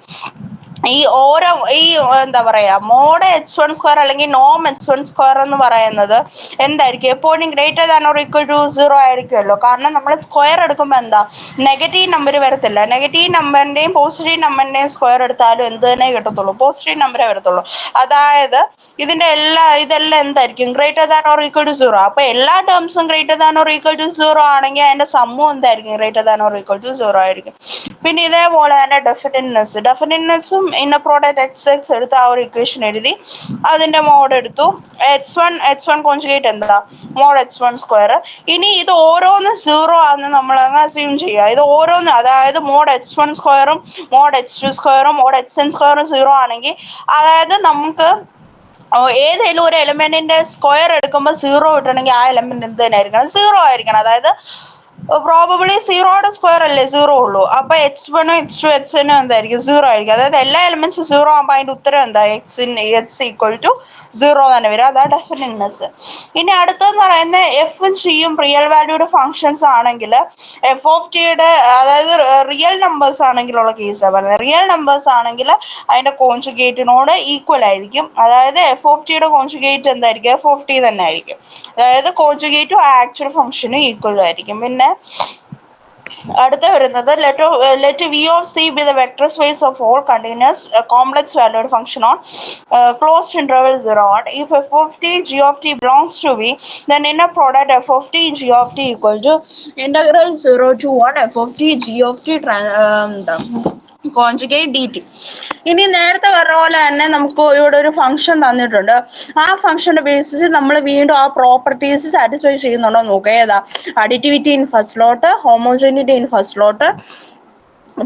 ഈ ഓരോ ഈ എന്താ പറയാ മോഡ് H1 സ്ക്വയർ അല്ലെങ്കിൽ നോം H1 സ്ക്വയർ എന്ന് പറയുന്നത് എന്തായിരിക്കും, എപ്പോഴും greater than or equal to 0 ആയിരിക്കുമല്ലോ. കാരണം നമ്മൾ സ്ക്വയർ എടുക്കുമ്പോൾ എന്താ, നെഗറ്റീവ് നമ്പർ വരത്തില്ല. നെഗറ്റീവ് നമ്പറിന്റെയും പോസിറ്റീവ് നമ്പറിന്റെയും സ്ക്വയർ എടുത്താലും എന്ത് തന്നെ കിട്ടത്തുള്ളൂ, പോസിറ്റീവ് നമ്പറേ വരത്തുള്ളൂ. അതായത് ഇതെല്ലാം എന്തായിരിക്കും, greater than or equal to 0. അപ്പൊ എല്ലാ ടേംസും greater than or equal to 0 ആണെങ്കിൽ അതിന്റെ സമ്മും എന്തായിരിക്കും, greater than or equal to 0 ആയിരിക്കും. പിന്നെ ഇതേപോലെ തന്നെ ഡെഫിനിറ്റ്നെസ്സും ഇന്ന പ്രോഡക്റ്റ് XX എടുത്ത് ആ ഒരു ഇക്വേഷൻ എഴുതി അതിന്റെ മോഡ് എടുത്തു. H1 കോൺജുഗേറ്റ് എന്താ, മോഡ് H1 സ്ക്വയർ. ഇനി ഇത് ഓരോന്ന് 0 ആണെന്ന് നമ്മൾ അങ്ങ് അസ്യൂം ചെയ്യുക. ഇത് ഓരോന്ന് അതായത് മോഡ് H1 സ്ക്വയറും മോഡ് H2 സ്ക്വയറും മോഡ് HN സ്ക്വയറും 0 ആണെങ്കിൽ, അതായത് നമുക്ക് ഏതെങ്കിലും ഒരു എലിമെന്റിന്റെ സ്ക്വയർ എടുക്കുമ്പോൾ 0 കിട്ടണമെങ്കിൽ ആ എലിമെന്റ് എന്ത് തന്നെ ആയിരിക്കണം, 0 ആയിരിക്കണം. അതായത് പ്രോബബിളി 0യുടെ സ്ക്വയർ അല്ലേ 0 ഉള്ളൂ. അപ്പൊ H1 H2 HN എന്തായിരിക്കും, 0 ആയിരിക്കും. അതായത് എല്ലാ എലിമെന്റ്സും 0 ആകുമ്പോൾ അതിന്റെ ഉത്തരം എന്താ, X ഈക്വൽ ടു 0 തന്നെ വരും. അതാണ് ഡെഫിനിറ്റ്നെസ്. ഇനി അടുത്തെന്ന് പറയുന്നത് എഫും ജിയും റിയൽ വാല്യൂഡ് ഫങ്ഷൻസ് ആണെങ്കിൽ എഫ് ഓഫ് ടിയുടെ അതായത് റിയൽ നമ്പേഴ്സ് ആണെങ്കിലുള്ള കേസാണ് പറയുന്നത്. റിയൽ നമ്പേഴ്സ് ആണെങ്കിൽ അതിന്റെ കോൺജുഗേറ്റിനോട് ഈക്വൽ ആയിരിക്കും. അതായത് എഫ് ഓഫ് ടിയുടെ കോൺജുഗേറ്റ് എന്തായിരിക്കും, എഫ് ഓഫ് ടി തന്നെ ആയിരിക്കും. അതായത് കോൺജുഗേറ്റും ആക്ച്വൽ ഫംഗ്ഷനും ഈക്വൽ ആയിരിക്കും. പിന്നെ അടുത്ത വരുന്നത് let V of C be the vector space of all continuous complex valued function on closed interval 0 if F of T G of T belongs to V then inner product f of t g of t equal to integral 0 to 1 f of t g of t conjugate D T. ഇനി നേരത്തെ പറഞ്ഞ പോലെ തന്നെ നമുക്ക് ഇവിടെ ഒരു function തന്നിട്ടുണ്ട്. ആ ഫംഗ്ഷന്റെ ബേസിസ് നമ്മൾ വീണ്ടും ആ പ്രോപ്പർട്ടീസ് സാറ്റിസ്ഫൈ ചെയ്യുന്നുണ്ടോ നോക്കുക. ഏതാ, additivity in first slot, homogeneity in first slot,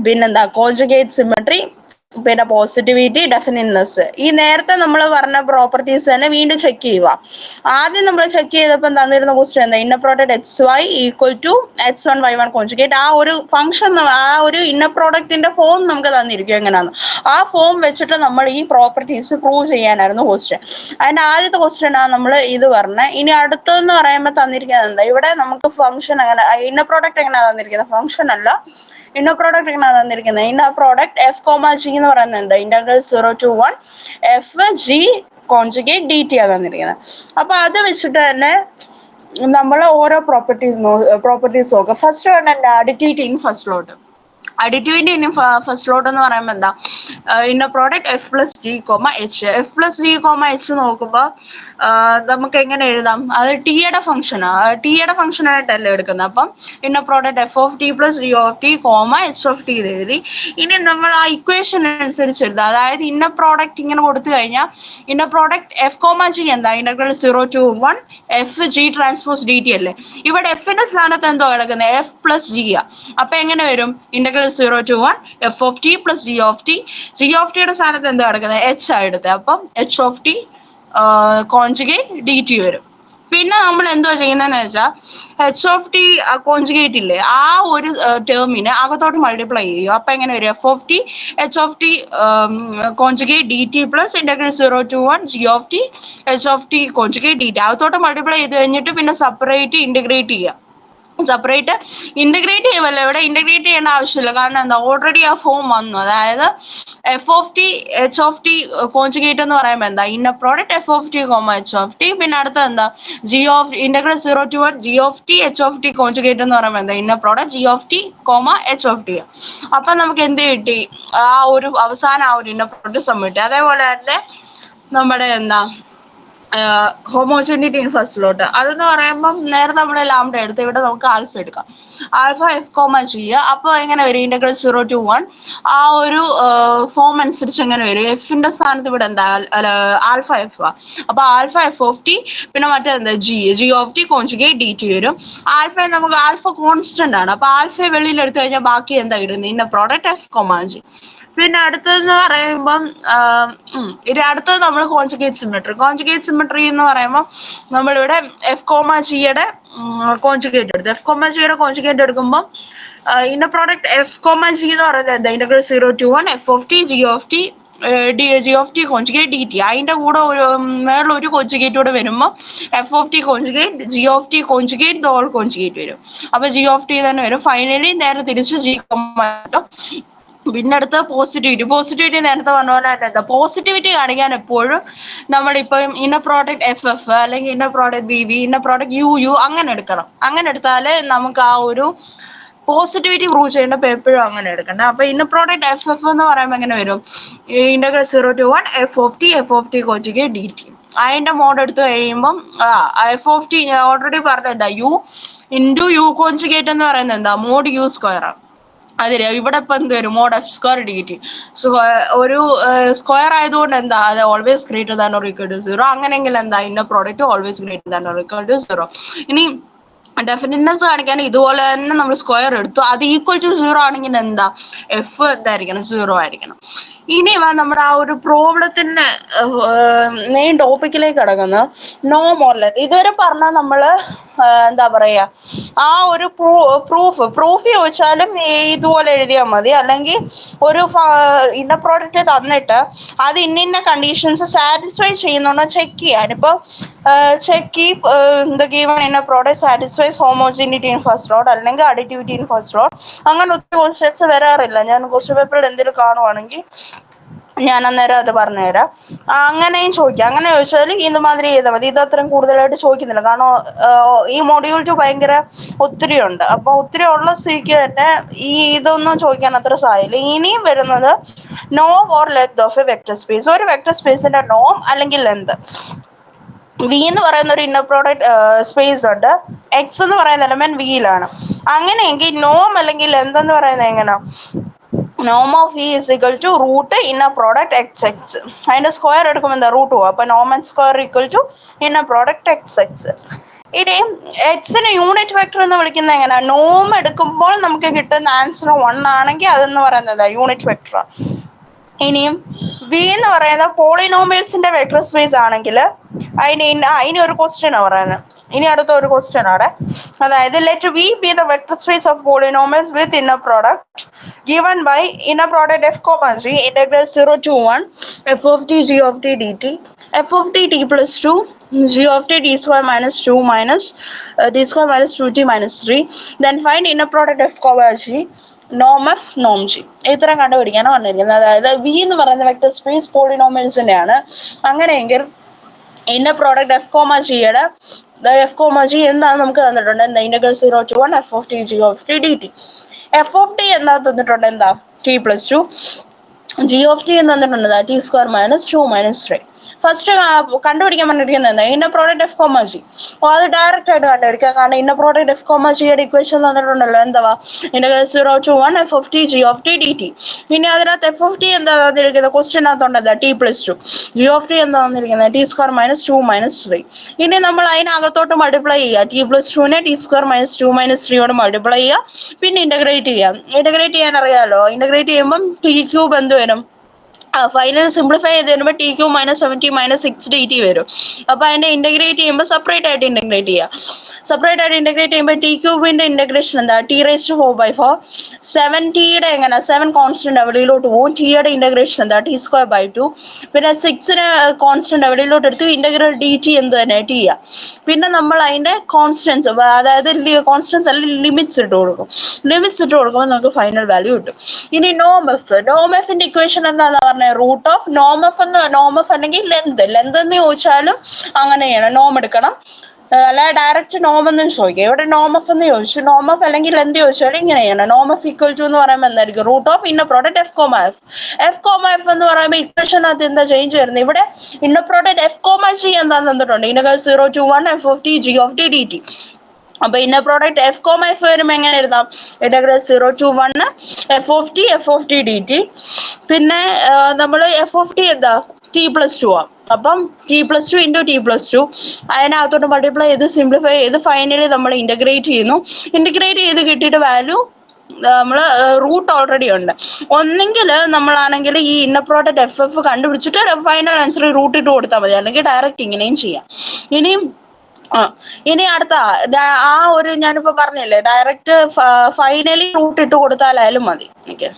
പിന്നെന്താ കോൺജുഗേറ്റ് സിമെട്രി, പിന്നെ പോസിറ്റിവിറ്റി, ഡെഫിനിറ്റ്നെസ്. ഈ നേരത്തെ നമ്മൾ പറഞ്ഞ പ്രോപ്പർട്ടീസ് തന്നെ വീണ്ടും ചെക്ക് ചെയ്യുക. ആദ്യം നമ്മൾ ചെക്ക് ചെയ്തപ്പോൾ തന്നിരുന്ന ക്വസ്റ്റ്യൻ എന്താ, inner product XY equal to H1 Y1 conjugate. ആ ഒരു ഫംഗ്ഷൻ ആ ഒരു ഇന്ന പ്രോഡക്റ്റിന്റെ ഫോം നമുക്ക് തന്നിരിക്കും എങ്ങനെയാന്ന്. ആ ഫോം വെച്ചിട്ട് നമ്മൾ ഈ പ്രോപ്പർട്ടീസ് പ്രൂവ് ചെയ്യാനായിരുന്നു ക്വസ്റ്റ്യൻ. അതിന്റെ ആദ്യത്തെ ക്വസ്റ്റ്യൻ ആണ് നമ്മൾ ഇത് പറഞ്ഞത്. ഇനി അടുത്തതെന്ന് പറയുമ്പോൾ തന്നിരിക്കുന്നത് എന്താ, ഇവിടെ നമുക്ക് ഫംഗ്ഷൻ അങ്ങനെ ഇന്ന പ്രോഡക്റ്റ് എങ്ങനെയാണ് തന്നിരിക്കുന്നത്, ഫംഗ്ഷൻ അല്ല, ഇന്നർ പ്രോഡക്റ്റ് എങ്ങനെയാണ് തന്നിരിക്കുന്നത്, ഇന്നർ പ്രോഡക്റ്റ് F, G എന്ന് പറയുന്നത് എന്താ, integral 0 to 1 F G conjugate D T ആണ് തന്നിരിക്കുന്നത്. അപ്പോൾ അത് വെച്ചിട്ട് തന്നെ നമ്മൾ ഓരോ പ്രോപ്പർട്ടീസ് നോക്കുക. ഫസ്റ്റ് വേണ്ട additivity in first slot. Additivity in first slot എന്ന് പറയുമ്പോൾ എന്താ, inner product f plus g comma h. F plus g comma h നോക്കുമ്പോൾ നമുക്ക് എങ്ങനെ എഴുതാം, അത് ടിയുടെ ഫംഗ്ഷനാണ്, ടിയുടെ ഫംഗ്ഷനായിട്ടല്ലേ എടുക്കുന്നത്. അപ്പം inner product F of T plus G of T comma H of T ഇത് എഴുതി. ഇനി നമ്മൾ ആ ഇക്വേഷൻ അനുസരിച്ച് എഴുതാം. അതായത് ഇന്ന പ്രോഡക്റ്റ് ഇങ്ങനെ കൊടുത്തു കഴിഞ്ഞാൽ ഇന്ന പ്രോഡക്റ്റ് എഫ് കോമ ജി എന്താ, integral 0 to 1 F G transpose D T അല്ലേ. ഇവിടെ എഫിന്റെ സ്ഥാനത്ത് എന്തോ കിടക്കുന്നത്, എഫ് പ്ലസ് ജി ആ. അപ്പൊ എങ്ങനെ വരും, integral 0 to 1 F of T plus G of T. G of ടിയുടെ സ്ഥാനത്ത് എന്തോ കിടക്കുന്നത്, എച്ച് ആ എടുത്തത്. അപ്പം H of T conjugate D t വരും. പിന്നെ നമ്മൾ എന്തോ ചെയ്യുന്നതെന്ന് വെച്ചാൽ എച്ച് ഓഫ് ടി കോൺജുഗേറ്റ് ഇല്ലേ, ആ ഒരു ടേമിന് അകത്തോട്ട് മൾട്ടിപ്ലൈ ചെയ്യും. അപ്പൊ എങ്ങനെ വരും, F of T H of T conjugate D T plus integral 0 to 1 G of T H of T conjugate D T. അകത്തോട്ട് മൾട്ടിപ്ലൈ ചെയ്ത് കഴിഞ്ഞിട്ട് പിന്നെ സെപ്പറേറ്റ് ഇൻറ്റഗ്രേറ്റ് ചെയ്യുക. സെപ്പറേറ്റ് ഇൻറ്റഗ്രേറ്റ് ചെയ്യുമല്ലോ, ഇവിടെ ഇൻറ്റഗ്രേറ്റ് ചെയ്യേണ്ട ആവശ്യമില്ല. കാരണം എന്താ, ഓൾറെഡി ആ ഫോം വന്നു. അതായത് F of T H of T conjugate എന്ന് പറയുമ്പോൾ എന്താ, inner product F of T comma H of t. പിന്നെ അടുത്തത് എന്താ, G of integral 0 to 1 G of T H of T conjugate എന്ന് പറയുമ്പോൾ എന്താ, inner product G of T comma H of T. അപ്പം നമുക്ക് എന്ത് കിട്ടി, ആ ഒരു അവസാനം ആ ഒരു ഇന്ന പ്രോഡക്റ്റ് സം കിട്ടി. അതേപോലെ തന്നെ നമ്മുടെ എന്താ ഹോമോജനിറ്റി ഇൻ ഫസ്റ്റ് ലോട്ട് അതെന്ന് പറയുമ്പം നേരെ നമ്മൾ ലാംഡ എടുത്ത് ഇവിടെ നമുക്ക് ആൽഫ എടുക്കാം. Alpha F comma G. അപ്പോൾ എങ്ങനെ വരും, ഇന്റഗ്രൽ 0 to 1 ആ ഒരു ഫോം അനുസരിച്ച് എങ്ങനെ വരും, എഫിന്റെ സ്ഥാനത്ത് ഇവിടെ എന്താ ആൽഫ എഫ് ആ. അപ്പൊ ആൽഫ എഫ് ഓഫ് ടി പിന്നെ മറ്റേന്താ g of T conjugate D t വരും. ആൽഫ നമുക്ക് ആൽഫ കോൺസ്റ്റന്റ് ആണ്. അപ്പൊ ആൽഫ വെളിയിൽ എടുത്തു കഴിഞ്ഞാൽ ബാക്കി എന്താ ഇടുന്നത്, ഇന്ന പ്രോഡക്റ്റ് എഫ് കോമ ജി. പിന്നെ അടുത്തതെന്ന് പറയുമ്പം ഇത് അടുത്തത് നമ്മൾ കോൺജുഗേറ്റ് സിമെട്രി. കോൺജുഗേറ്റ് സിമെട്രി എന്ന് പറയുമ്പോൾ നമ്മളിവിടെ എഫ് കോമ ജിയുടെ കോൺജുഗേറ്റ് എടുത്തു. എഫ് കോമ ജിയുടെ കോൺജുഗേറ്റ് എടുക്കുമ്പോൾ inner product F comma G എന്ന് പറയുന്നത് എന്താ, integral 0 to 1 F of T G of T G of T conjugate D T. അതിൻ്റെ കൂടെ ഒരു മേളിലൊരു കോൺജുഗേറ്റ് കൂടെ വരുമ്പോൾ F of T conjugate G of T conjugate the whole conjugate വരും. അപ്പോൾ ജി ഓഫ് ടി തന്നെ വരും. ഫൈനലി നേരെ തിരിച്ച് ജി കോമ. പിന്നെ അടുത്ത പോസിറ്റിവിറ്റി നേരത്തെ പറഞ്ഞ പോലെ തന്നെ എന്താ, പോസിറ്റിവിറ്റി കാണിക്കാൻ എപ്പോഴും നമ്മളിപ്പം ഇന്ന പ്രോഡക്റ്റ് എഫ് എഫ് അല്ലെങ്കിൽ ഇന്ന പ്രോഡക്റ്റ് ബി ബി ഇന്ന പ്രോഡക്റ്റ് യു യു അങ്ങനെ എടുക്കണം. അങ്ങനെ എടുത്താലേ നമുക്ക് ആ ഒരു പോസിറ്റിവിറ്റി പ്രൂവ് ചെയ്യേണ്ടപ്പോൾ എപ്പോഴും അങ്ങനെ എടുക്കണ്ട. അപ്പൊ ഇന്ന പ്രോഡക്റ്റ് എഫ് എഫ് എന്ന് പറയുമ്പോൾ എങ്ങനെ വരും, integral 0 to 1 F of T conjugate D T. അതിന്റെ മോഡ് എടുത്ത് കഴിയുമ്പം എഫ് ഓഫ് ടി ഞാൻ ഓൾറെഡി പറഞ്ഞത് എന്താ, യു ഇൻറ്റു യു കോൺജുഗേറ്റ് എന്ന് പറയുന്നത് എന്താ, മോഡ് യു സ്ക്വയർ ആണ്. അതിന് ഇവിടെ ഇപ്പം എന്ത് വരും, mod F square D T. ഒരു സ്ക്വയർ ആയതുകൊണ്ട് എന്താ, അത് always greater than or equal to 0. അങ്ങനെയെങ്കിൽ എന്താ, inner product always greater than or equal to 0. ഇനി ഡെഫിനിറ്റ്നെസ് കാണിക്കാൻ ഇതുപോലെ തന്നെ നമ്മൾ സ്ക്വയർ എടുത്തു. അത് ഈക്വൽ ടു 0 ആണെങ്കിൽ എന്താ, എഫ് എന്തായിരിക്കണം, 0 ആയിരിക്കണം. ഇനി നമ്മുടെ ആ ഒരു പ്രോബ്ലത്തിന്റെ മെയിൻ ടോപ്പിക്കിലേക്ക് കിടക്കുന്നത് നോ മോർ ലെസ്. ഇതുവരെ പറഞ്ഞാൽ നമ്മള് എന്താ പറയാ, ആ ഒരു പ്രൂഫ് ചോദിച്ചാലും ഇതുപോലെ എഴുതിയാൽ മതി. അല്ലെങ്കിൽ ഒരു ഇന്ന പ്രോഡക്റ്റ് തന്നിട്ട് അത് ഇന്ന കണ്ടീഷൻസ് സാറ്റിസ്ഫൈ ചെയ്യുന്നുണ്ടോ ചെക്ക് ചെയ്യാൻ. ഇപ്പൊ check the given inner product satisfies homogeneity in first lot അല്ലെങ്കിൽ അഡിറ്റിവിറ്റി ഇൻ ഫസ്റ്റ് ലോട്ട്. അങ്ങനെ ഒത്തിരി ക്വസ്റ്റ്യൻസ് വരാറില്ല. ഞാൻ ക്വസ്റ്റ്യൻ പേപ്പറിൽ എന്തെങ്കിലും കാണുവാണെങ്കിൽ ഞാൻ അന്നേരം അത് പറഞ്ഞുതരാം. അങ്ങനെയും ചോദിക്കാം. അങ്ങനെ ചോദിച്ചാൽ ഇതുമാതിരി ചെയ്താൽ മതി. ഇത് അത്രയും കൂടുതലായിട്ട് ചോദിക്കുന്നില്ല. കാരണം ഈ മൊഡ്യൂൾ 2 ഭയങ്കര ഒത്തിരി ഉണ്ട്. അപ്പൊ ഒത്തിരി ഉള്ള സ്ഥിതിക്ക് തന്നെ ഇതൊന്നും ചോദിക്കാൻ അത്ര സാധ്യത. ഇനിയും വരുന്നത് നോം or length of a vector space. ഒരു വെക്ടർ സ്പേസിന്റെ നോം അല്ലെങ്കിൽ ലെങ്ത്. വി എന്ന് പറയുന്ന ഒരു ഇന്നർ പ്രോഡക്റ്റ് സ്പേസ് ഉണ്ട്. എക്സ് എന്ന് പറയുന്ന എലമെന്റ് വിയിലാണ്. അങ്ങനെയെങ്കിൽ നോം അല്ലെങ്കിൽ ലെങ്ത് എന്ന് പറയുന്നത് എങ്ങനെയാ, നോം of v is equal to root inner product x x. അതിന്റെ സ്ക്വയർ എടുക്കുമ്പോൾ എന്താ, റൂട്ട് പോകും. അപ്പൊ നോം X square equal to inner product x x. ഇനി എക്സിന് യൂണിറ്റ് വെക്ടർ എന്ന് വിളിക്കുന്നത് എങ്ങനെയാ, നോം എടുക്കുമ്പോൾ നമുക്ക് കിട്ടുന്ന ആൻസർ 1 ആണെങ്കിൽ അതെന്ന് പറയുന്നത് യൂണിറ്റ് വെക്ടർ. ഇനിയും വി എന്ന് പറയുന്ന പോളിനോമിയൽസിന്റെ വെക്ടർ സ്പേസ് ആണെങ്കിൽ അതിന് ഒരു ക്വസ്റ്റ്യൻ ആണ് പറയുന്നത്. ഇനി അടുത്ത ഒരു ക്വസ്റ്റ്യൻ ആണ്. അതായത് let V be the vector space of polynomials with inner product given by inner product f comma g integral 0 to 1 f of t g of t dt f of t t plus 2 g of t d square minus 2 minus d square minus 2t minus 3. Then find inner product f comma g Noam F Noam G ഇത്രയും കണ്ടുപിടിക്കാനാണ് പറഞ്ഞിരിക്കുന്നത്. അതായത് V എന്ന് പറയുന്ന vector space പോളിനോമിയൽസിന്റെ ആണ്. അങ്ങനെയെങ്കിൽ ഇന്ന product F comma ജിയുടെ F comma G എന്താണെന്ന് നമുക്ക് തന്നിട്ടുണ്ട്. എന്താ integral 0 to 1 F of T G of T D T. F of T എന്താ തന്നിട്ടുണ്ട്, എന്താ t+2. ജി ഓഫ് ടി എന്ന് തന്നിട്ടുണ്ട് T square minus 2 minus 3. First കണ്ടുപിടിക്കാൻ പറഞ്ഞിരിക്കുന്നത് എന്താ, inner product F comma G. അപ്പോൾ അത് ഡയറക്റ്റ് ആയിട്ട് കണ്ടുപിടിക്കാം. കാരണം ഇന്ന പ്രോഡക്റ്റ് എഫ് കോമ ജിയുടെ ഇക്വേഷൻ തന്നിട്ടുണ്ടല്ലോ, എന്താ integral 0 to 1 F of T G of T D T. ഇനി അതിനകത്ത് എഫ് ഓഫ് ടി എന്താ തന്നിരിക്കുന്നത്, ക്വസ്റ്റ്യനകത്തുണ്ട് എന്താ t+2. ജി ഓഫ് ടി എന്താ തന്നിരിക്കുന്നത് ടി സ്ക്വയർ മൈനസ് 2 മൈനസ് 3. ഇനി നമ്മൾ അതിനകത്തോട്ട് മൾട്ടിപ്ലൈ ചെയ്യുക, t+2നെ ടി സ്ക്വയർ മൈനസ് 2 മൈനസ് 3യോട് മൾട്ടിപ്ലൈ ചെയ്യുക, പിന്നെ ഇന്റഗ്രേറ്റ് ചെയ്യാം. ഇന്റഗ്രേറ്റ് ചെയ്യാൻ അറിയാമല്ലോ, ഇന്റഗ്രേറ്റ് ചെയ്യുമ്പം ടി ക്യൂബ് എന്ത് വരും, ഫൈനൽ സിംപ്ലിഫൈ ചെയ്ത് വരുമ്പോൾ T Q minus 70 minus 6 dt വരും. അപ്പോൾ അതിന്റെ ഇന്റഗ്രേറ്റ് ചെയ്യുമ്പോൾ സെപ്പറേറ്റ് ആയിട്ട് ഇന്റഗ്രേറ്റ് ചെയ്യുക. സെപ്പറേറ്റ് ആയിട്ട് ഇന്റഗ്രേറ്റ് ചെയ്യുമ്പോൾ ടി ക്യൂബിന്റെ ഇന്റഗ്രേഷൻ എന്താ t⁴/4. 7t എങ്ങനെ 7 കോൺസ്റ്റന്റ് എവിടെയിലോട്ട് പോകും, ടിയുടെ ഇന്റഗ്രേഷൻ എന്താ t²/2. പിന്നെ 6നെ കോൺസ്റ്റന്റ് എവിടെയിലോട്ട് എടുത്തു, ഇന്റഗ്രൽ ഡി ടി എന്ത് തന്നെ ടി ചെയ്യാം. പിന്നെ നമ്മൾ അതിന്റെ കോൺസ്റ്റൻസ്, അതായത് കോൺസ്റ്റൻസ് അല്ല ലിമിറ്റ്സ് ഇട്ട് കൊടുക്കും. ലിമിറ്റ്സ് ഇട്ട് കൊടുക്കുമ്പോൾ നമുക്ക് ഫൈനൽ വാല്യൂ കിട്ടും. ഇനി നോം എഫിന്റെ ഇക്വേഷൻ എന്താണെന്ന് പറഞ്ഞത്, റൂട്ട് ഓഫ് നോം എഫ് അല്ലെങ്കിൽ ലെന്ത് എന്ന് ചോദിച്ചാലും അങ്ങനെ ചെയ്യണം, നോം എടുക്കണം. അല്ല ഡയറക്റ്റ് നോം എന്നും ചോദിക്കുക. ഇവിടെ നോം എഫ് എന്ന് ചോദിച്ചു, നോം എഫ് അല്ലെങ്കിൽ ലെന്ത് ചോദിച്ചാലും ഇങ്ങനെ ചെയ്യണം. നോം എഫ് ഈക്വൽ ടു എന്ന് പറയുമ്പോൾ എന്തായിരിക്കും, റൂട്ട് ഓഫ് ഇന്ന product F comma F. F comma F എന്ന് പറയുമ്പോൾ ഇക്വേഷനകത്ത് എന്താ ചേഞ്ച് വരുന്നത്, ഇവിടെ ഇന്ന പ്രോഡക്റ്റ് എഫ് കോമ ജി എന്താന്ന് തന്നിട്ടുണ്ട്, integral 0 to 1 F of T G of T D T. അപ്പൊ ഇന്ന പ്രോഡക്റ്റ് എഫ് കോമ എഫ് വരുമ്പോൾ എങ്ങനെ എഴുതാം, integral 0 to 1 F of T D T. പിന്നെ നമ്മൾ എഫ് ഓഫ് ടി എന്താ t+2 ആണ്. അപ്പം t+2 ഇൻറ്റു t+2 അതിനകത്തോട്ട് മൾട്ടിപ്ലൈ ചെയ്ത് സിംപ്ലിഫൈ ചെയ്ത് ഫൈനലി നമ്മൾ ഇന്റഗ്രേറ്റ് ചെയ്യുന്നു. ഇന്റഗ്രേറ്റ് ചെയ്ത് കിട്ടിയിട്ട് വാല്യൂ നമ്മൾ റൂട്ട് ഓൾറെഡി ഉണ്ട്. ഒന്നെങ്കിൽ നമ്മളാണെങ്കിൽ ഈ ഇന്ന പ്രോഡക്റ്റ് എഫ് കണ്ടുപിടിച്ചിട്ട് ഫൈനൽ ആൻസർ റൂട്ട് ഇട്ട് കൊടുത്താൽ മതി, അല്ലെങ്കിൽ ഡയറക്റ്റ് ഇങ്ങനെയും ചെയ്യാം. ഇനി അടുത്ത ആ ഒരു ഞാനിപ്പോ പറഞ്ഞില്ലേ, ഡയറക്റ്റ് ഫൈനലി റൂട്ട് ഇട്ട് കൊടുത്താലായാലും മതി. എനിക്ക്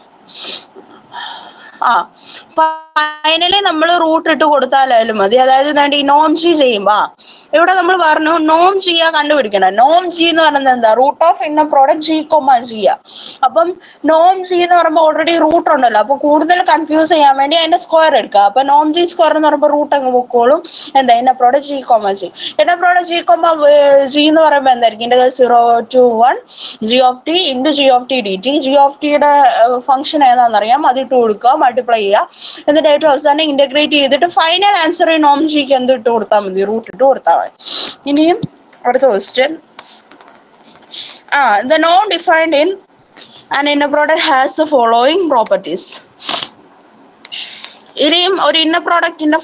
ഫൈനലി നമ്മൾ റൂട്ട് ഇട്ട് കൊടുത്താലായാലും മതി. അതായത് ഈ നോം ജി ചെയ്യുമ്പോ ഇവിടെ നമ്മൾ പറഞ്ഞു നോം ജിയാ കണ്ടുപിടിക്കണം. നോം ജി എന്ന് പറയുന്നത് എന്താ, റൂട്ട് ഓഫ് ഇന്ന പ്രോഡക്റ്റ് ജി കൊമ ജിയാ. അപ്പം നോം ജി എന്ന് പറയുമ്പോൾ ഓൾറെഡി റൂട്ട് ഉണ്ടല്ലോ, അപ്പൊ കൂടുതൽ കൺഫ്യൂസ് ചെയ്യാൻ വേണ്ടി അതിന്റെ സ്ക്വയർ എടുക്കുക. അപ്പൊ നോം ജി സ്ക്വയർ എന്ന് പറയുമ്പോൾ റൂട്ട് അങ്ങ് പൊക്കോളും. എന്താ inner product G comma G. ഇന്ന പ്രോഡക്റ്റ് ജി കൊമ ജി എന്ന് പറയുമ്പോൾ എന്തായിരിക്കും, integral 0 to 1 G of T into G of T D T. G of ടിയുടെ ഫംഗ്ഷൻ ഏതാണെന്നറിയാം, അതിട്ട് കൊടുക്കുക, മൾട്ടിപ്ലൈ ചെയ്യുക, എന്നിട്ട് ഏറ്റവും അവസാനം ഇന്റഗ്രേറ്റ് ചെയ്തിട്ട് ഫൈനൽ ആൻസർ നോം ജിക്ക് എന്ത് ഇട്ട് കൊടുത്താൽ മതി, റൂട്ട് ഇട്ട് കൊടുത്താൽ മതി. ഇനിയും അടുത്ത question, the norm defined in an inner product has the following properties. ഇനിയും ഒരു ഇന്ന പ്രോഡക്റ്റിന്റെ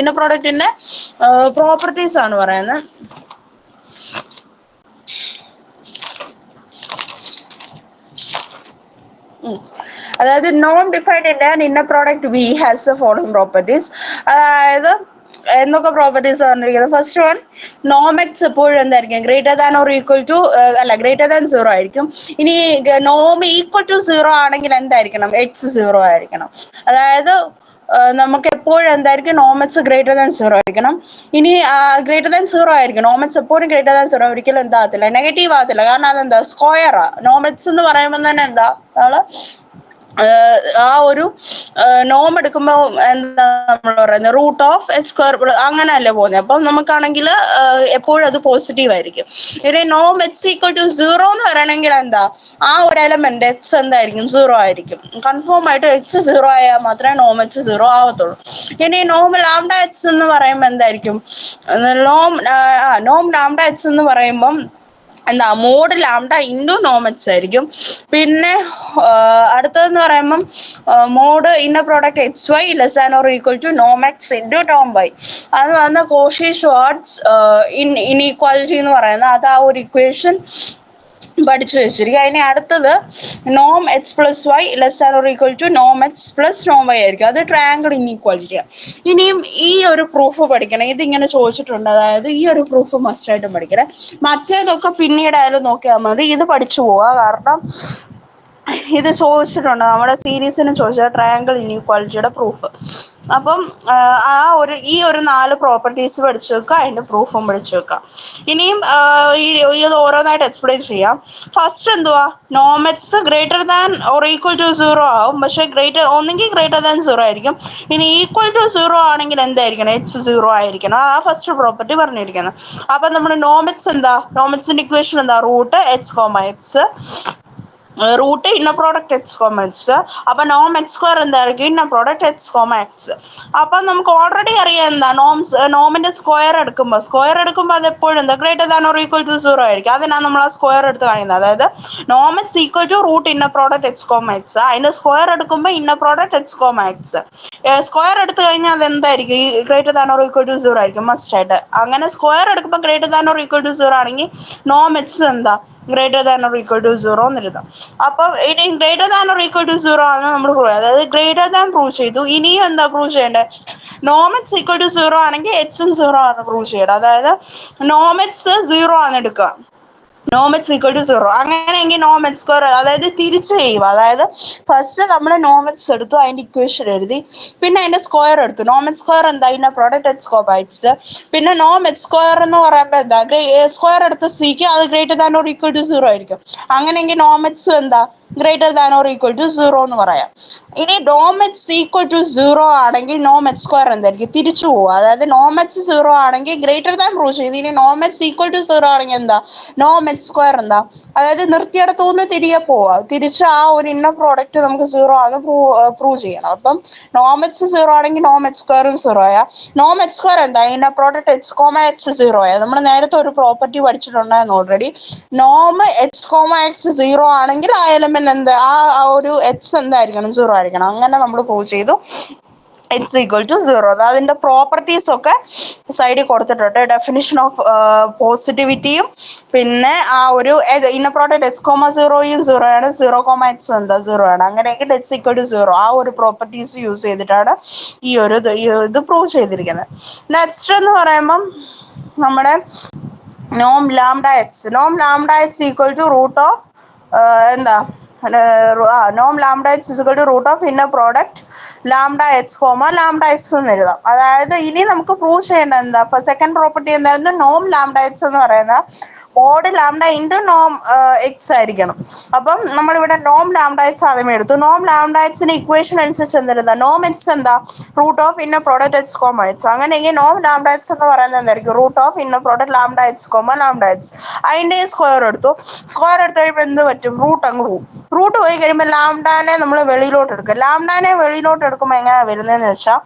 ഇന്ന പ്രോഡക്റ്റിന്റെ പ്രോപ്പർട്ടീസ് ആണ് പറയുന്നത്. അതായത് നോം defined in an inner product v has the following properties. അതായത് എന്തൊക്കെ പ്രോപ്പർട്ടീസ് പറഞ്ഞിരിക്കുന്നത്, ഫസ്റ്റ് വൺ, നോം എക്സ് എപ്പോഴും എന്തായിരിക്കും, greater than or equal to greater than 0 ആയിരിക്കും. ഇനി നോം ഈക്വൽ ടു 0 ആണെങ്കിൽ എന്തായിരിക്കണം, എക്സ് 0 ആയിരിക്കണം. അതായത് നമുക്ക് എപ്പോഴും എന്തായിരിക്കും, നോം എക്സ് ഗ്രേറ്റർ ദാൻ 0 ആയിരിക്കണം. ഇനി ഗ്രേറ്റർ ദാൻ 0 ആയിരിക്കും, നോം എക്സ് എപ്പോഴും ഗ്രേറ്റർ ദാൻ 0, ഒരിക്കലും എന്താകത്തില്ല, നെഗറ്റീവ് ആകത്തില്ല. കാരണം അതെന്താ, സ്ക്വയറാ. നോം എക്സ് എന്ന് പറയുമ്പോൾ തന്നെ എന്താ, നമ്മള് ആ ഒരു നോം എടുക്കുമ്പോൾ എന്താ നമ്മൾ പറയുന്നത്, റൂട്ട് ഓഫ് എക്സ് സ്ക്വയർ അങ്ങനെയല്ലേ പോകുന്നത്. അപ്പം നമുക്കാണെങ്കിൽ എപ്പോഴും അത് പോസിറ്റീവ് ആയിരിക്കും. ഇനി നോം എക്സ് ഈക്വൽ ടു 0 എന്ന് പറയണമെങ്കിൽ എന്താ, ആ ഒരു എലമെന്റ് എക്സ് എന്തായിരിക്കും, 0 ആയിരിക്കും. കൺഫേം ആയിട്ട് എക്സ് 0 ആയാൽ മാത്രമേ നോം എക്സ് 0 ആവത്തുള്ളൂ. ഇനി നോം ലാംഡ എക്സ് എന്ന് പറയുമ്പോൾ എന്തായിരിക്കും, നോം ലാംഡ എക്സ് എന്ന് പറയുമ്പം എന്താ, മോഡ് ലാംഡ ഇൻറ്റു നോം എക്സ് ആയിരിക്കും. പിന്നെ അടുത്തതെന്ന് പറയുമ്പം മോഡ് ഇന്ന product X Y less than or equal to Noam X into Noam Y. അത് വന്ന കോഷി ഷ്വാർട്സ് ഇൻഇക്വാലിറ്റി എന്ന് പറയുന്നത്, അത് ആ ഒരു ഇക്വേഷൻ പഠിച്ചു വെച്ചിരിക്കുക. അതിന് അടുത്തത് നോം x plus Y less than or equal to Noam x plus Noam Y ആയിരിക്കും. അത് ട്രയാങ്കിൾ ഇൻഇക്വാലിറ്റിയാണ്. ഇനിയും ഈ ഒരു പ്രൂഫ് പഠിക്കണം, ഇതിങ്ങനെ ചോദിച്ചിട്ടുണ്ട്. അതായത് ഈ ഒരു പ്രൂഫ് മസ്റ്റായിട്ടും പഠിക്കണം. മറ്റേതൊക്കെ പിന്നീടായാലും നോക്കിയാൽ മതി, ഇത് പഠിച്ചു പോവുക. കാരണം ഇത് ചോദിച്ചിട്ടുണ്ട്, നമ്മുടെ സീരീസിന് ചോദിച്ചത് ട്രയാങ്കിൾ ഇൻഇക്വാലിറ്റിയുടെ പ്രൂഫ്. അപ്പം ഈ ഒരു 4 പ്രോപ്പർട്ടീസ് പഠിച്ചു വെക്കുക, അതിന്റെ പ്രൂഫും പഠിച്ചു വെക്കുക. ഇനിയും ഇത് ഓരോന്നായിട്ട് എക്സ്പ്ലെയിൻ ചെയ്യാം. ഫസ്റ്റ് എന്തുവാ, നോമെറ്റ്സ് greater than or equal to 0 ആവും, പക്ഷെ ഒന്നെങ്കിൽ ഗ്രേറ്റർ ദാൻ 0 ആയിരിക്കും. ഇനി ഈക്വൽ ടു 0 ആണെങ്കിൽ എന്തായിരിക്കണം, എച്ച് 0 ആയിരിക്കണം. ആ ഫസ്റ്റ് പ്രോപ്പർട്ടി പറഞ്ഞിരിക്കുന്നത്. അപ്പൊ നമ്മുടെ നോമെറ്റ്സ് എന്താ, നോമെറ്റ്സിന്റെ ഇക്വേഷൻ എന്താ, root H comma X, root inner product X comma X. അപ്പൊ നോം എക്സ് സ്ക്വയർ എന്തായിരിക്കും, inner product X comma X. അപ്പൊ നമുക്ക് ഓൾറെഡി അറിയാം എന്താ, നോമിന്റെ സ്ക്വയർ എടുക്കുമ്പോൾ അത് എപ്പോഴും എന്താ, greater than or equal to 0 ആയിരിക്കും. അതിനാണ് നമ്മൾ ആ സ്ക്വയർ എടുത്ത് കാണിക്കുന്നത്. അതായത് നോം x equal to root inner product X comma x, അതിന്റെ സ്ക്വയർ എടുക്കുമ്പോൾ inner product X comma x. Square എടുത്തു കഴിഞ്ഞാൽ അത് എന്തായിരിക്കും, greater than or equal to 0 ആയിരിക്കും മസ്റ്റ് ആയിട്ട്. അങ്ങനെ സ്ക്വയർ എടുക്കുമ്പോൾ greater than or equal to 0 ആണെങ്കിൽ നോം എക്സ് എന്താ, greater than or equal to 0 എന്ന് എഴുതാം. അപ്പം ഇനി greater than or equal to 0 ആണ് നമ്മൾ പ്രൂവ് ചെയ്തത്. അതായത് ഗ്രേറ്റർ ദാൻ പ്രൂവ് ചെയ്തു. ഇനിയും എന്താ പ്രൂവ് ചെയ്യേണ്ടത്, നോമെറ്റ്സ് ഈക്വൽ ടു 0 ആണെങ്കിൽ എച്ചും 0 ആണ് പ്രൂവ് ചെയ്യേണ്ടത്. അതായത് നോമെറ്റ്സ് 0 ആണ് എടുക്കുക, നോമെറ്റ്സ് ഈക്വൽ ടു 0. അങ്ങനെയെങ്കിൽ നോമെറ്റ് സ്ക്വയർ, അതായത് തിരിച്ചു ചെയ്യുക. അതായത് ഫസ്റ്റ് നമ്മൾ നോമെറ്റ്സ് എടുത്തു, അതിന്റെ ഇക്വേഷൻ എഴുതി, പിന്നെ അതിന്റെ സ്ക്വയർ എടുത്തു. നോമെറ്റ് സ്ക്വയർ എന്താ, ഇതിന്റെ പ്രോഡക്റ്റ് എക്സ് കോമ എക്സ്. പിന്നെ നോമെറ്റ് സ്ക്വയർ എന്ന് പറയുമ്പോൾ എന്താ, സ്ക്വയർ എടുത്ത സിക്ക് അത് greater than or equal to 0 ആയിരിക്കും. അങ്ങനെയെങ്കിൽ നോമെറ്റ്സ് എന്താ, greater than or equal to 0 എന്ന് പറയാം. ഇനി നോമെറ്റ്സ് ഈക്വൽ ടു 0 ആണെങ്കിൽ നോമെറ്റ് സ്ക്വയർ എന്തായിരിക്കും, തിരിച്ചു പോവുക. അതായത് നോമെറ്റ്സ് 0 ആണെങ്കിൽ ഗ്രേറ്റർ ദാൻ പ്രൂവ് ചെയ്തു. ഇനി നോമെറ്റ്സ് ഈക്വൽ ടു 0 ആണെങ്കിൽ എന്താ, നോമെറ്റ് സ്ക്വയർ എന്താ, അതായത് നിർത്തിയിടത്തുനിന്ന് തിരികെ പോവുക, തിരിച്ച് ആ ഒരു ഇന്നർ പ്രോഡക്റ്റ് നമുക്ക് 0 ആണെന്ന് പ്രൂവ് ചെയ്യണം. അപ്പം നോമെറ്റ്സ് 0 ആണെങ്കിൽ നോമെറ്റ് സ്ക്വയറും 0 ആയ, നോമെറ്റ് സ്ക്വയർ എന്താ, inner product X comma X 0 ആയ. നമ്മൾ നേരത്തെ ഒരു പ്രോപ്പർട്ടി പഠിച്ചിട്ടുണ്ടായിരുന്നു ഓൾറെഡി, നോം എക്സ് കോമ എക്സ് 0 ആണെങ്കിൽ ആ എലമെന്റ് എന്താ, ആ ഒരു എക്സ് എന്തായിരിക്കണം, 0 ആയിരിക്കണം. അങ്ങനെ നമ്മൾ പ്രൂവ് ചെയ്തു എക്സ് ഈക്വൽ ടു 0. അതിന്റെ പ്രോപ്പർട്ടീസ് ഒക്കെ സൈഡിൽ കൊടുത്തിട്ടുണ്ട്. ഡെഫിനിഷൻ ഓഫ് പോസിറ്റിവിറ്റിയും, പിന്നെ ആ ഒരു ഇന്നർ പ്രോഡക്റ്റ് എക്സ് കോമ 0യും 0 ആണ്, 0 കോമ എക്സ് എന്താ 0 ആണ്. അങ്ങനെയെങ്കിൽ എക്സ് ഈക്വൽ ടു 0 ആ ഒരു പ്രോപ്പർട്ടീസ് യൂസ് ചെയ്തിട്ടാണ് ഈ ഒരു ഇത് പ്രൂവ് ചെയ്തിരിക്കുന്നത്. നെക്സ്റ്റ് എന്ന് പറയുമ്പം നമ്മുടെ നോം lambda x equal to root of എന്താ, നോം lambda x equal to root of inner product lambda X comma lambda X എന്ന് എഴുതാം. അതായത് ഇനി നമുക്ക് പ്രൂവ് ചെയ്യേണ്ടത് എന്താ, സെക്കൻഡ് പ്രോപ്പർട്ടി എന്തായിരുന്നു, നോം ലാംഡ എക്സ് എന്ന് പറയുന്ന മോഡ് ലാംഡ ഇൻറ്റു നോം എക്സ് ആയിരിക്കണം. അപ്പം നമ്മളിവിടെ നോം ലാംഡ എക്സ് ആദ്യമേ എടുത്തു. നോം ലാംഡ എക്സിന്റെ ഇക്വേഷൻ അനുസരിച്ച് എന്തെഴുതാം, നോം എക്സ് എന്താ, root of inner product X comma X. അങ്ങനെയെങ്കിൽ നോം ലാംഡ എക്സ് എന്ന് പറയുന്നത് എന്തായിരിക്കും, root of inner product lambda X comma lambda X. അതിന്റെ സ്ക്വയർ എടുത്തു. സ്ക്വയർ എടുത്ത് കഴിയുമ്പോൾ എന്ത് പറ്റും, റൂട്ട് അങ്ങ് പോകും. റൂട്ട് പോയി കഴിയുമ്പോൾ ലാംഡാനെ നമ്മൾ വെളിയിലോട്ട് എടുക്കുക. ലാംഡാനെ വെളിയിലോട്ട് എടുക്കുമ്പോൾ എങ്ങനെയാണ് വരുന്നതെന്ന് വെച്ചാൽ,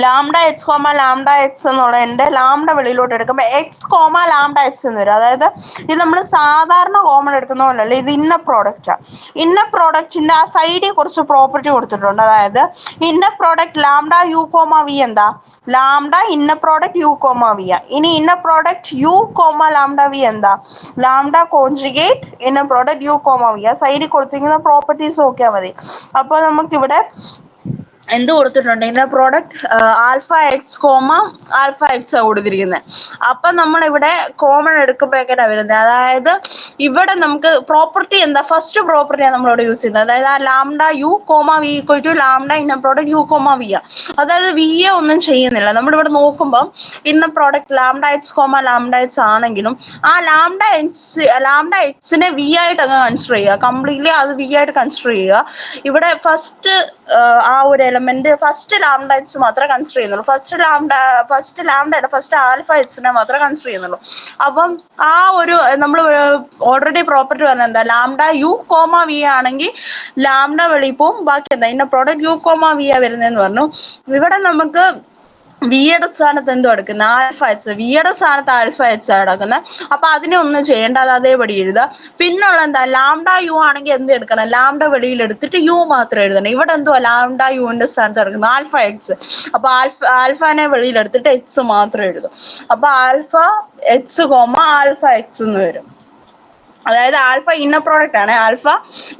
lambda X comma lambda X എന്നുള്ളതിന്റെ ലാംഡ വെളിയിലോട്ട് എടുക്കുമ്പോൾ എക്സ് കോമ ലാംഡ എക്സ് എന്ന് വരും. അതായത് ഇത് നമ്മൾ സാധാരണ കോമൺ എടുക്കുന്ന പോലെയല്ല, ഇത് ഇന്നർ പ്രോഡക്റ്റാണ്. ഇന്നർ പ്രോഡക്റ്റിന്റെ ആ സൈഡിൽ കുറച്ച് പ്രോപ്പർട്ടി കൊടുത്തിട്ടുണ്ട്. അതായത് inner product lambda U comma v എന്താ, lambda inner product U comma V ആ. ഇനി inner product U comma lambda v എന്താ, lambda conjugate inner product U comma V ആ. സൈഡിൽ കൊടുത്തിരിക്കുന്ന പ്രോപ്പർട്ടീസ് നോക്കിയാൽ മതി. അപ്പോൾ നമുക്കിവിടെ എന്ത് കൊടുത്തിട്ടുണ്ട്, inner product alpha X comma alpha X ആണ് കൊടുത്തിരിക്കുന്നത്. അപ്പം നമ്മളിവിടെ കോമൺ എടുക്കുമ്പോൾ എങ്ങനെയാണ് വരുന്നത്, അതായത് ഇവിടെ നമുക്ക് പ്രോപ്പർട്ടി എന്താ, ഫസ്റ്റ് പ്രോപ്പർട്ടിയാണ് നമ്മളിവിടെ യൂസ് ചെയ്യുന്നത്. അതായത് ആ lambda U comma V equal to lambda inner product U comma V ആ. അതായത് വി എ ഒന്നും ചെയ്യുന്നില്ല. നമ്മളിവിടെ നോക്കുമ്പോൾ inner product lambda X comma lambda X ആണെങ്കിലും ആ ലാംഡ എക്സിനെ വി ആയിട്ട് അങ്ങ് കൺസിഡർ ചെയ്യുക, കംപ്ലീറ്റ്ലി അത് വി ആയിട്ട് കൺസിഡർ ചെയ്യുക. ഇവിടെ ഫസ്റ്റ് ആ ഒരു എലമെന്റ് ഫസ്റ്റ് ലാംഡ എക്സ് മാത്രമേ കൺസിഡർ ചെയ്യുന്നുള്ളൂ. ഫസ്റ്റ് ആൽഫ എക്സിനെ മാത്രമേ കൺസിഡർ ചെയ്യുന്നുള്ളൂ. അപ്പം ആ ഒരു നമ്മൾ ഓൾറെഡി പ്രോപ്പർട്ടി പറഞ്ഞത് എന്താ, ലാംഡ യു കോമ വി ആണെങ്കിൽ ലാംഡ വെളിയിൽ പോവും, ബാക്കി എന്താ inner product U comma V ആ വരുന്നതെന്ന് പറഞ്ഞു. ഇവിടെ നമുക്ക് വിയുടെ സ്ഥാനത്ത് എന്തോ എടുക്കുന്നത്, ആൽഫ എക്സ്, വിയുടെ സ്ഥാനത്ത് ആൽഫ എക്സ് കിടക്കുന്നത്. അപ്പൊ അതിനെ ഒന്നും ചെയ്യേണ്ട, അത് അതേപടി എഴുതുക. പിന്നുള്ള എന്താ, ലാംഡ യു ആണെങ്കിൽ എന്ത് എടുക്കണം, ലാംഡ വെളിയിൽ എടുത്തിട്ട് യു മാത്രം എഴുതണം. ഇവിടെ എന്തോ ലാംഡ യുവിന്റെ സ്ഥാനത്ത് കിടക്കുന്നത് ആൽഫ എക്സ്. അപ്പൊ ആൽഫാനെ വെളിയിൽ എടുത്തിട്ട് എക്സ് മാത്രം എഴുതും. അപ്പൊ alpha X comma alpha X എന്ന് വരും. അതായത് ആൽഫ ഇന്നർ പ്രോഡക്റ്റ് ആണ്. ആൽഫ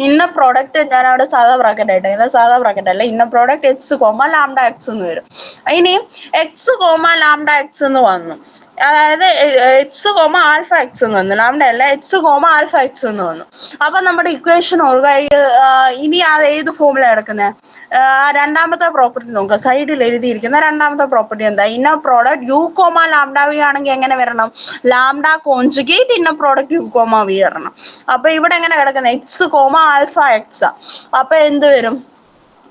ഇന്നർ പ്രോഡക്റ്റ് ഞാൻ അവിടെ സാധാ ബ്രാക്കറ്റ് ആയിട്ട്, സാധാ ബ്രാക്കറ്റ് അല്ല, inner product X comma lambda X എന്ന് വരും. ഇനി എക്സ് കോമ ലാംഡ എക്സ് എന്ന് വന്നു. അതായത് എക്സ് കോമ ആൽഫ എക്സ് എന്ന് വന്നു, ലാംഡ അല്ല എക്സ് കോമ ആൽഫ എക്സ് എന്ന് വന്നു. അപ്പൊ നമ്മുടെ ഇക്വേഷൻ ഇനി അത് ഏത് ഫോമിലാണ് കിടക്കുന്നത്? രണ്ടാമത്തെ പ്രോപ്പർട്ടി നോക്കുക, സൈഡിൽ എഴുതിയിരിക്കുന്ന രണ്ടാമത്തെ പ്രോപ്പർട്ടി എന്താ? Inner product U comma lambda V ആണെങ്കിൽ എങ്ങനെ വരണം? Lambda conjugate inner product U comma V വരണം. അപ്പൊ ഇവിടെ എങ്ങനെ കിടക്കുന്നത്? X comma alpha X. അപ്പൊ എന്ത് വരും?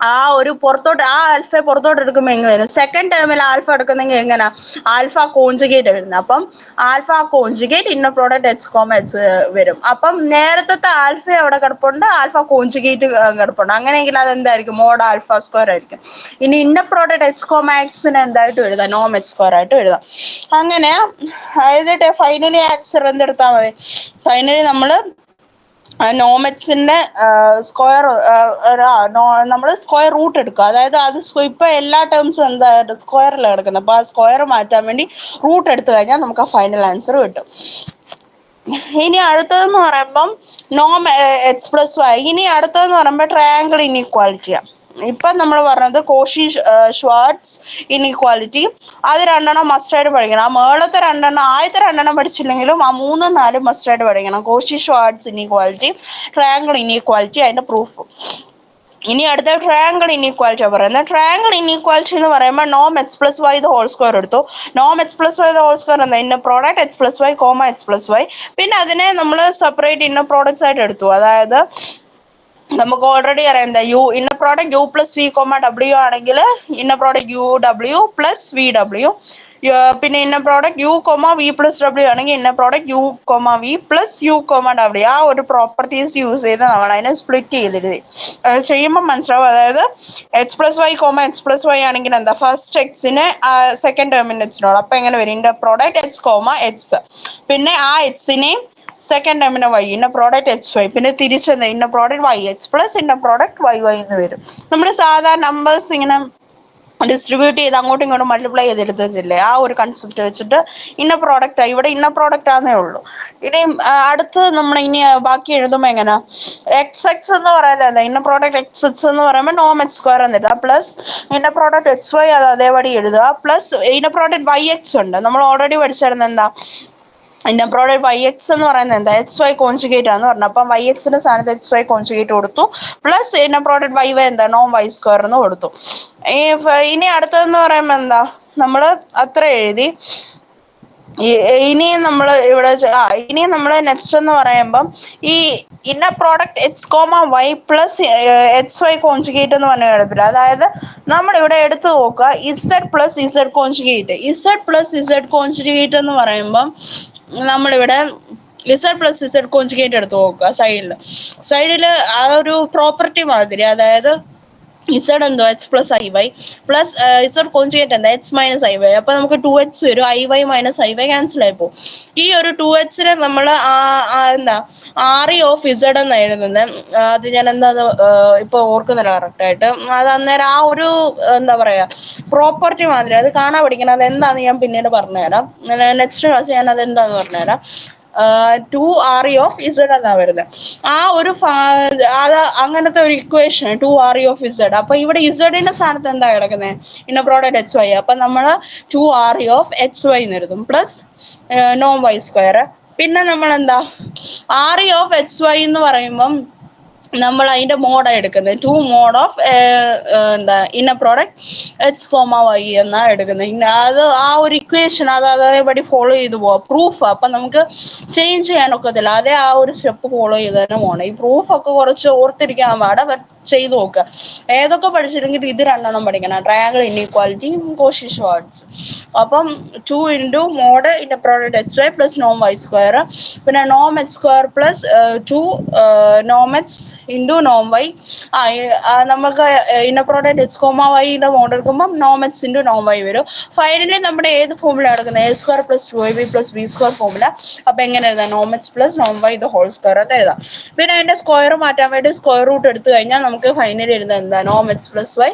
ആ ഒരു പുറത്തോട്ട് ആ ആൽഫ പുറത്തോട്ട് എടുക്കുമ്പോൾ എങ്ങനെ വരും? സെക്കൻഡ് ടേമിൽ ആൽഫ എടുക്കുന്നെങ്കിൽ എങ്ങനെ? ആൽഫ കോൺജുഗേറ്റ് വരുന്നത്. അപ്പം alpha conjugate inner product X comma X വരും. അപ്പം നേരത്തെ ആൽഫ അവിടെ കിടപ്പുണ്ട്, ആൽഫ കോൺജുഗേറ്റ് കിടപ്പുണ്ട്. അങ്ങനെയെങ്കിൽ അത് എന്തായിരിക്കും? മോഡ് ആൽഫ സ്ക്വയർ ആയിരിക്കും. ഇനി ഇന്നർ പ്രോഡക്റ്റ് എക്സ് കോമ എക്സിന് എന്തായിട്ട് എഴുതാം? നോം എക്സ് സ്ക്വയർ ആയിട്ട് എഴുതാം. അങ്ങനെ എഴുതിട്ട് ഫൈനലി ആൻസർ എന്തെടുത്താൽ മതി? ഫൈനലി നമ്മൾ നോമെക്സിന്റെ സ്ക്വയർ നമ്മൾ സ്ക്വയർ റൂട്ട് എടുക്കുക. അതായത് അത് ഇപ്പൊ എല്ലാ ടേംസും എന്താ സ്ക്വയറിലാണ് കിടക്കുന്നത്. അപ്പൊ ആ സ്ക്വയർ മാറ്റാൻ വേണ്ടി റൂട്ട് എടുത്തു കഴിഞ്ഞാൽ നമുക്ക് ആ ഫൈനൽ ആൻസർ കിട്ടും. ഇനി അടുത്തതെന്ന് പറയുമ്പം നോം എക്സ് പ്ലസ് വൈ. ഇനി അടുത്തതെന്ന് പറയുമ്പോൾ ട്രയാങ്കിൾ ഇൻഇക്വാലിറ്റിയാണ്. ഇപ്പം നമ്മൾ പറഞ്ഞത് കോഷി ഷ്വാർട്സ് ഇൻഇക്വാലിറ്റി. അത് രണ്ടെണ്ണം മസ്റ്റായിട്ട് പഠിക്കണം. ആ മേളത്തെ രണ്ടെണ്ണം, ആദ്യത്തെ രണ്ടെണ്ണം പഠിച്ചില്ലെങ്കിലും ആ 3, 4 മസ്റ്റായിട്ട് പഠിക്കണം. Cauchy Schwarz inequality, triangle inequality, അതിന്റെ പ്രൂഫ്. ഇനി അടുത്ത ട്രയാങ്കിൾ ഇൻഇക്വാലിറ്റി പറയുന്നത്. ട്രയാങ്കിൾ ഇൻഇക്വാലിറ്റി എന്ന് പറയുമ്പോൾ നോം x plus y the whole square എടുത്തു. നോം x plus y the whole square എന്താ? Inner product x plus Y comma X plus y. പിന്നെ അതിനെ നമ്മൾ സെപ്പറേറ്റ് ഇന്ന പ്രോഡക്ട്സ് ആയിട്ട് എടുത്തു. അതായത് നമുക്ക് ഓൾറെഡി അറിയാം എന്താ? Inner product U plus V comma W ആണെങ്കിൽ inner product U W plus V W. പിന്നെ inner product U comma V plus W ആണെങ്കിൽ inner product U comma V plus U comma W. ആ ഒരു properties use ചെയ്ത് നമ്മൾ അതിനെ split ചെയ്തിരുതി ചെയ്യുമ്പോൾ മനസ്സിലാവും. അതായത് X plus Y comma X plus Y ആണെങ്കിൽ എന്താ? ഫസ്റ്റ് എക്സിന് സെക്കൻഡ് ടേമിന് എക്സിനോട്. അപ്പൊ എങ്ങനെ വരും? ഇന്ന പ്രോഡക്റ്റ് എക്സ് കോമ എക്സ്, പിന്നെ ആ എക്സിനെയും സെക്കൻഡ് ടേമിന് വൈ, ഇന്ന പ്രോഡക്റ്റ് എക്സ് വൈ, പിന്നെ തിരിച്ചെന്താ? ഇന്ന product Y X plus inner product Y Y എന്ന് വരും. നമ്മൾ സാധാരണ നമ്പേഴ്സ് ഇങ്ങനെ ഡിസ്ട്രിബ്യൂട്ട് ചെയ്ത് അങ്ങോട്ടും ഇങ്ങോട്ടും മൾട്ടിപ്ലൈ ചെയ്തെടുത്തിട്ടില്ലേ? ആ ഒരു കൺസെപ്റ്റ് വെച്ചിട്ട് ഇന്ന പ്രോഡക്റ്റ് ഇവിടെ ഇന്ന പ്രോഡക്റ്റ് ആണെന്നേ ഉള്ളൂ. ഇനി അടുത്ത് നമ്മൾ ഇനി ബാക്കി എഴുതുമ്പോൾ എങ്ങനെ? എക്സ് എക്സ് എന്ന് പറയുന്നത് എന്താ? ഇന്ന പ്രോഡക്റ്റ് എക്സ് എക്സ് എന്ന് പറയുമ്പോൾ നോം എക്സ് സ്ക്വയർ എന്ന് എഴുതുക, plus inner product X Y അത് അതേപടി എഴുതുക, plus inner product Y X ഉണ്ട്. നമ്മൾ ഓൾറെഡി പഠിച്ചിരുന്നത് എന്താ? ഇന്ന പ്രോഡക്റ്റ് വൈ എക്സ് എന്ന് പറയുന്നത് എന്താ? എക്സ് വൈ കോൺജുഗേറ്റ് ആണെന്ന് പറഞ്ഞു. അപ്പം വൈ എക്സിന്റെ സ്ഥാനത്ത് എക്സ് വൈ കോൺജുഗേറ്റ് കൊടുത്തു, plus inner product Y Y എന്താ? നോം വൈ സ്ക്വയർ എന്ന് കൊടുത്തു. ഇനി അടുത്തതെന്ന് പറയുമ്പോൾ എന്താ? നമ്മൾ അത്ര എഴുതി. ഇനിയും നമ്മൾ ഇവിടെ ഇനിയും നമ്മൾ നെക്സ്റ്റ് എന്ന് പറയുമ്പം ഈ inner product X comma Y plus X Y conjugate എന്ന് പറഞ്ഞ എഴുതത്തില്ല. അതായത് നമ്മൾ ഇവിടെ എടുത്തു നോക്കുക Z plus Z conjugate. Z plus Z conjugate എന്ന് പറയുമ്പം നമ്മളിവിടെ ഇസഡ് പ്ലസ് ഇസഡ് കോൺജുഗേറ്റ് എടുത്ത് നോക്കുക. സൈഡിൽ ആ ഒരു പ്രോപ്പർട്ടി മാതിരി, അതായത് ഇസഡ് എന്തോ x plus i y plus Z conjugate എന്താ? X minus i y. അപ്പൊ നമുക്ക് 2x വരും. I y minus i y cancel ആയി പോകും. ഈ ഒരു 2xനെ നമ്മൾ എന്താ ആർ ഓഫ് ഇസഡ് എന്ന് എഴുതുന്നത്. അത് ഞാൻ എന്താ ഇപ്പൊ ഓർക്കുന്നില്ല കറക്റ്റ് ആയിട്ട്. അത് അന്നേരം ആ ഒരു എന്താ പറയാ പ്രോപ്പർട്ടി മാതിരി അത് കാണാൻ പഠിക്കണം. അത് എന്താന്ന് ഞാൻ പിന്നീട് പറഞ്ഞുതരാം. നെക്സ്റ്റ് ക്ലാസ് ഞാൻ അത് എന്താന്ന് പറഞ്ഞുതരാം. 2r ഓഫ് ഇസഡ് എന്നാ വരുന്നത്. ആ ഒരു അത് അങ്ങനത്തെ ഒരു ഇക്വേഷൻ 2r ഓഫ് ഇസഡ്. അപ്പൊ ഇവിടെ ഇസഡിന്റെ സ്ഥാനത്ത് എന്താ കിടക്കുന്നത്? ഇന്ന പ്രോഡക്റ്റ് എക്സ് വൈ. അപ്പൊ നമ്മൾ 2r ഓഫ് എക്സ് വൈ എന്ന് എഴുതും, പ്ലസ് നോം വൈ സ്ക്വയർ. പിന്നെ നമ്മൾ എന്താ r ഓഫ് എക്സ് വൈ എന്ന് പറയുമ്പം നമ്മൾ അതിന്റെ മോഡാണ് എടുക്കുന്നത്. 2 മോഡ് ഓഫ് എന്താ inner product X comma Y എന്നാ എടുക്കുന്നത്. അത് ആ ഒരു ഇക്വേഷൻ അത് അതേപടി ഫോളോ ചെയ്ത് പോവാം. പ്രൂഫ് അപ്പം നമുക്ക് ചേഞ്ച് ചെയ്യാനൊക്കത്തില്ല. അതേ ആ ഒരു സ്റ്റെപ്പ് ഫോളോ ചെയ്ത് തന്നെ പോകണം. ഈ പ്രൂഫൊക്കെ കുറച്ച് ഓർത്തിരിക്കാൻ പാടാ, ചെയ്ത് നോക്കുക. ഏതൊക്കെ പഠിച്ചില്ലെങ്കിൽ ഇത് രണ്ടെണ്ണം പഠിക്കണം. Triangle inequality, Cauchy Schwarz. അപ്പം 2 ഇൻറ്റു മോഡ് ഇന്ന പ്രോഡക്റ്റ് എക്സ് വൈ പ്ലസ് നോം വൈ സ്ക്വയർ, പിന്നെ നോം എക്സ് സ്ക്വയർ പ്ലസ് 2 നോം എക്സ് ഇൻറ്റു നോം വൈ. നമുക്ക് ഇന്ന പ്രോഡക്റ്റ് എക്സ് കോമ വൈയുടെ മോഡ് എടുക്കുമ്പോൾ നോം എക്സ് ഇൻറ്റു നോം വൈ വരും. ഫൈനലി നമ്മുടെ ഏത് ഫോമുല എടുക്കുന്നത്? A square plus 2ab plus B square formula. അപ്പൊ എങ്ങനെ എഴുതാം? നോം x plus Noam Y the whole square എന്ന് എഴുതാം. പിന്നെ അതിന്റെ സ്ക്വയർ മാറ്റാൻ വേണ്ടി സ്ക്വയർ റൂട്ട് എടുത്തു കഴിഞ്ഞാൽ നമുക്ക് ഫൈനലി എഴുതാൻ എന്താ? നോം x plus Y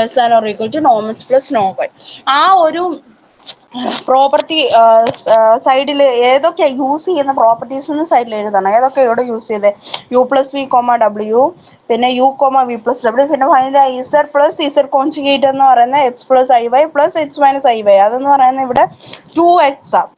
less an or equal to Noam x plus Noam Y. ആ ഒരു പ്രോപ്പർട്ടി സൈഡിൽ ഏതൊക്കെയാണ് യൂസ് ചെയ്യുന്ന പ്രോപ്പർട്ടീസ് എന്ന് സൈഡിൽ എഴുതണം. ഏതൊക്കെ ഇവിടെ യൂസ് ചെയ്തേ? യു പ്ലസ് വി കോമ ഡബ്ല്യു, പിന്നെ യു കോമ വി പ്ലസ് ഡബ്ല്യു, പിന്നെ finally z plus Z conjugate എന്ന് പറയുന്നത് x plus i y plus x minus i y. അതെന്ന് പറയുന്നത് ഇവിടെ 2x ആണ്.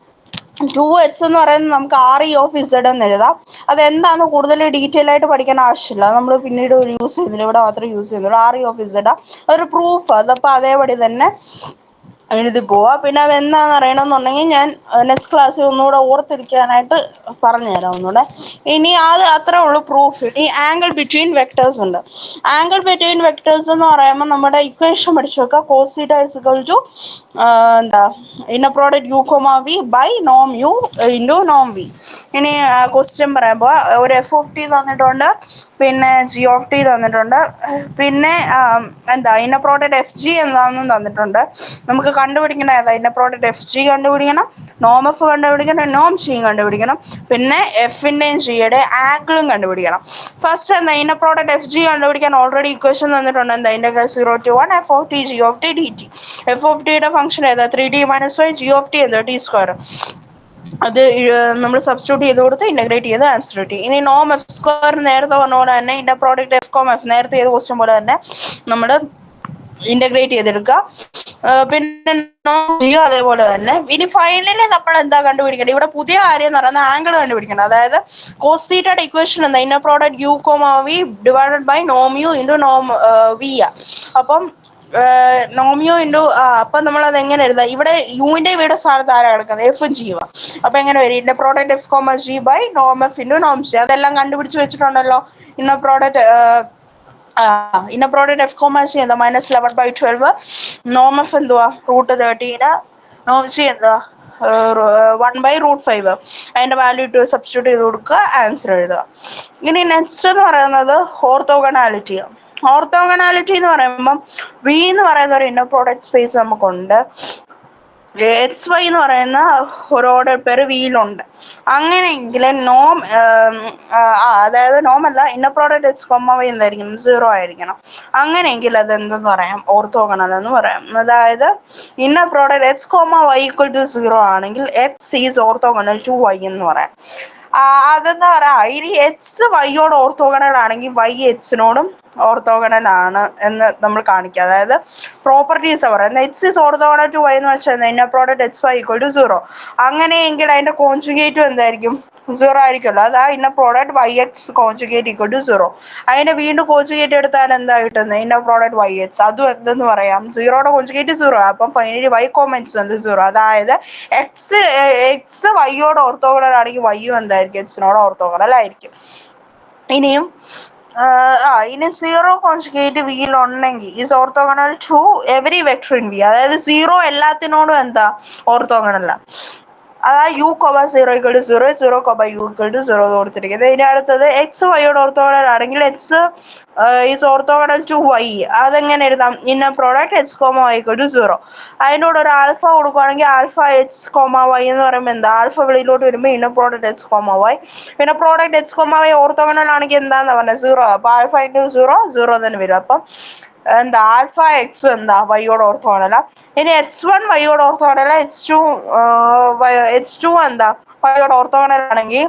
2x എന്ന് പറയുന്നത് നമുക്ക് ആർ ഇ ഓഫ് ഇസഡ് എന്ന് എഴുതാം. അതെന്താണെന്ന് കൂടുതൽ ഡീറ്റെയിൽ ആയിട്ട് പഠിക്കാൻ ആവശ്യമില്ല, നമ്മൾ പിന്നീട് യൂസ് ചെയ്യുന്നില്ല, ഇവിടെ മാത്രമേ യൂസ് ചെയ്യുന്നുള്ളൂ. ആർ ഇ ഓഫ് ഇസഡ് അതൊരു പ്രൂഫ്, അതപ്പോൾ അതേപടി തന്നെ എഴുതി പോവാ. പിന്നെ അതെന്താണെന്ന് അറിയണമെന്നുണ്ടെങ്കിൽ ഞാൻ നെക്സ്റ്റ് ക്ലാസ്സിൽ ഒന്നുകൂടെ ഓർത്തിരിക്കാനായിട്ട് പറഞ്ഞുതരാം ഒന്നുകൂടെ. ഇനി അത് അത്രേ ഉള്ളൂ പ്രൂഫ്. ഈ ആംഗിൾ ബിറ്റ്വീൻ വെക്ടേഴ്സ് ഉണ്ട്. ആംഗിൾ ബിറ്റ്വീൻ വെക്ടേഴ്സ് എന്ന് പറയുമ്പോൾ നമ്മുടെ ഇക്വേഷൻ പഠിച്ചു വെക്കുക. Cos theta is equal to എന്താ inner product U comma V by Noam U into Noam V. ഇനി ക്വസ്റ്റ്യൻ പറയുമ്പോൾ ഒരു എഫ് ഓഫ് ടി തന്നിട്ടുണ്ട്, പിന്നെ ജി ഓഫ് ടി തന്നിട്ടുണ്ട്, പിന്നെ എന്താ ഇന്നർ പ്രോഡക്റ്റ് എഫ് ജി എന്താണെന്നും തന്നിട്ടുണ്ട്. നമുക്ക് കണ്ടുപിടിക്കണം ഏതാ? ഇന്നർ പ്രോഡക്റ്റ് എഫ് ജി കണ്ടുപിടിക്കണം, നോം എഫ് കണ്ടുപിടിക്കണം, നോം ജിയും കണ്ടുപിടിക്കണം, പിന്നെ എഫിൻ്റെയും ജിയുടെയും ആംഗിളും കണ്ടുപിടിക്കണം. ഫസ്റ്റ് എന്താ ഇന്നർ പ്രോഡക്റ്റ് എഫ് ജി കണ്ടുപിടിക്കാൻ ഓൾറെഡി ഇക്വേഷൻ തന്നിട്ടുണ്ട്. എന്താ? Integral 0 to 1 F of T G of T D T. F of ടിയുടെ ഫംഗ്ഷൻ ഏതാ? 3d - 5, ജി ഓഫ് ടി എന്താ? T square. അത് നമ്മൾ സബ്സ്റ്റിറ്റ്യൂട്ട് ചെയ്ത് കൊടുത്ത് ഇന്റഗ്രേറ്റ് ചെയ്ത് ആൻസർ കിട്ടി. ഇനി നോം എഫ് സ്ക്വയർ നേരത്തെ പറഞ്ഞ പോലെ തന്നെ inner product F com F നേരത്തെ ചെയ്ത ക്വസ്റ്റ്യൻ പോലെ തന്നെ നമ്മൾ ഇന്റഗ്രേറ്റ് ചെയ്തെടുക്കുക. പിന്നെ അതേപോലെ തന്നെ. ഇനി ഫൈനലി നമ്മൾ എന്താ കണ്ടുപിടിക്കേണ്ടത്? ഇവിടെ പുതിയ കാര്യം എന്ന് പറയുന്നത് ആംഗിൾ കണ്ടുപിടിക്കണം. അതായത് കോസ് തീറ്റയുടെ ഇക്വേഷൻ എന്താ? Inner product U comma V divided by Noam U into Noam V ആ. അപ്പം നോമിയോ ഇൻറ്റു അപ്പം നമ്മളത് എങ്ങനെ എഴുതാം? ഇവിടെ യുവിൻ്റെ ഇവിടെ സ്ഥാനത്ത് ആരാ കിടക്കുന്നത്? എഫും ജിയുവാ. അപ്പം എങ്ങനെ വരും? Inner product F comma G by Noam F into Noam G. അതെല്ലാം കണ്ടുപിടിച്ച് വെച്ചിട്ടുണ്ടല്ലോ. Inner product inner product F comma G എന്താ? -11/12. നോം എഫ് എന്തുവാ? √13. നോം ജി എന്താ? 1/√5. അതിൻ്റെ വാല്യൂ ഇട്ട് സബ്സ്റ്റിറ്റ്യൂട്ട് ചെയ്ത് കൊടുക്കുക, ആൻസർ എഴുതുക. ഇനി നെക്സ്റ്റ് എന്ന് പറയുന്നത് ഓർത്തോഗണാലിറ്റിയാണ്. ഓർത്തോഗണാലിറ്റി എന്ന് പറയുമ്പം വി എന്ന് പറയുന്ന ഒരു ഇന്നർ പ്രോഡക്റ്റ് സ്പേസ് നമുക്കുണ്ട്. എക്സ് വൈ എന്ന് പറയുന്ന ഒരു ഓർഡർ പേര് വിയിലുണ്ട്. അങ്ങനെയെങ്കിൽ നോം അതായത് നോമല്ല, inner product X comma y എന്തായിരിക്കും? 0 ആയിരിക്കണം. അങ്ങനെയെങ്കിൽ അതെന്തെന്ന് പറയാം? ഓർത്തോഗണൽ എന്ന് പറയാം. അതായത് inner product X comma Y equal to 0 ആണെങ്കിൽ X is orthogonal to Y എന്ന് പറയാം. അതെന്താ പറയാ? ഇനി എക്സ് വൈയോട് ഓർത്തോഗണൽ ആണെങ്കിൽ വൈ എക്സിനോടും ഓർത്തോഗണൽ ആണ് എന്ന് നമ്മൾ കാണിക്കുക. അതായത് പ്രോപ്പർട്ടീസ് പറയുന്നത് X is orthogonal to Y എന്ന് വെച്ചാൽ inner product X Y equal to 0. അങ്ങനെയെങ്കിൽ അതിന്റെ കോൺജുഗേറ്റും എന്തായിരിക്കും? 0 ആയിരിക്കുമല്ലോ. അതാ inner product Y X conjugate equal to 0. അതിന്റെ വീണ്ടും കോൺജുഗേറ്റ് എടുത്താൽ എന്താ കിട്ടുന്നത്? Inner product Y X. അതും എന്തെന്ന് പറയാം? 0യുടെ കോൺജുഗേറ്റ് 0. അപ്പം ഫൈനലി വൈ കോമൻസ് എന്ത്? 0. അതായത് എക്സ് വൈയോട് ഓർത്തോഗണൽ ആണെങ്കിൽ വൈയും എന്തായിരിക്കും? എക്സിനോട് ഓർത്തോഗണൽ ആയിരിക്കും. ഇനിയും ഇനി 0 കോൺജുഗേറ്റ് വിയിൽ ഉണ്ടെങ്കിൽ is orthogonal to every vector in V. അതായത് 0 എല്ലാത്തിനോടും എന്താ? ഓർത്തോഗണൽ. അതായത് U comma 0 equal to 0, 0 comma U equal to 0 കൊടുത്തിരിക്കുന്നത്. ഇനി അടുത്തത് എക്സ് വൈയോട് ഓർത്തോഗണൽ ആണെങ്കിൽ X is orthogonal to Y. അതെങ്ങനെ എഴുതാം? Inner product X comma Y equal to 0. അതിൻ്റെ കൂടെ ഒരു ആൽഫ കൊടുക്കുകയാണെങ്കിൽ ആൽഫ എക്സ് കോമ വൈ എന്ന് പറയുമ്പോൾ എന്താ? ആൽഫ വെളിയിലോട്ട് വരുമ്പോൾ inner product X comma y. പിന്നെ product X comma y orthogonal ആണെങ്കിൽ എന്താന്ന് പറഞ്ഞത്? 0. അപ്പോൾ ആൽഫ ഇൻറ്റു 0 0 തന്നെ വരും. അപ്പം എന്താ? ആൽഫ എക്സ് എന്താ? വൈയോട് ഓർത്തോഗണല. ഇനി x1 വൈയോട് ഓർത്തോഗണല, h2 എന്താ? വൈയോട് ഓർത്തോഗണൽ ആണെങ്കിൽ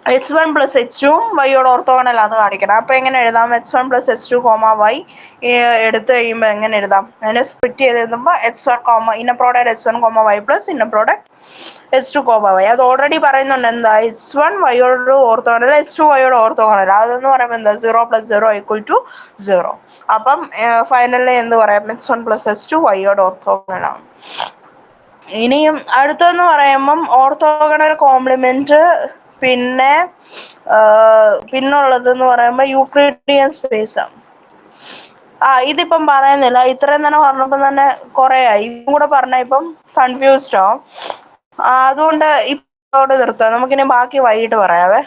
h1 പ്ലസ് h2 വൈയോട് ഓർത്തോഗണൽ ആണെന്ന് കാണിക്കണം. അപ്പോൾ എങ്ങനെ എഴുതാം? h1 plus h2 comma Y എടുത്ത് കഴിയുമ്പോൾ എങ്ങനെ എഴുതാം? അതിനെ സ്പ്ലിറ്റ് ചെയ്ത് എഴുതുമ്പോൾ h1 comma inner product h1 comma Y plus inner product h2 comma Y. അത് ഓൾറെഡി പറയുന്നുണ്ട്. എന്താ? h1 വൈയോട് orthogonal, h2 വൈയോട് orthogonal. അതെന്ന് പറയുമ്പോൾ എന്താ? 0 പ്ലസ് 0 ഈക്വൽ ടു 0. അപ്പം ഫൈനലി എന്ത് പറയാം? h1 പ്ലസ് h2 വൈയോട് ഓർത്തോഗണൽ ആണ്. ഇനിയും അടുത്തെന്ന് പറയുമ്പം ഓർത്തോഗണൽ കോംപ്ലിമെന്റ്. പിന്നുള്ളതെന്ന് പറയുമ്പോൾ യൂക്ലിഡിയൻ സ്പേസ് ആണ്. ഇതിപ്പം പറയുന്നില്ല, ഇത്രയും തന്നെ പറഞ്ഞപ്പോൾ തന്നെ കുറേ ആയി. ഇതും കൂടെ പറഞ്ഞാൽ ഇപ്പം കൺഫ്യൂസ്ഡ് ആവും. അതുകൊണ്ട് ഇപ്പോഴോട് നിർത്താം. നമുക്കിനി ബാക്കി വൈകിട്ട് പറയാവേ.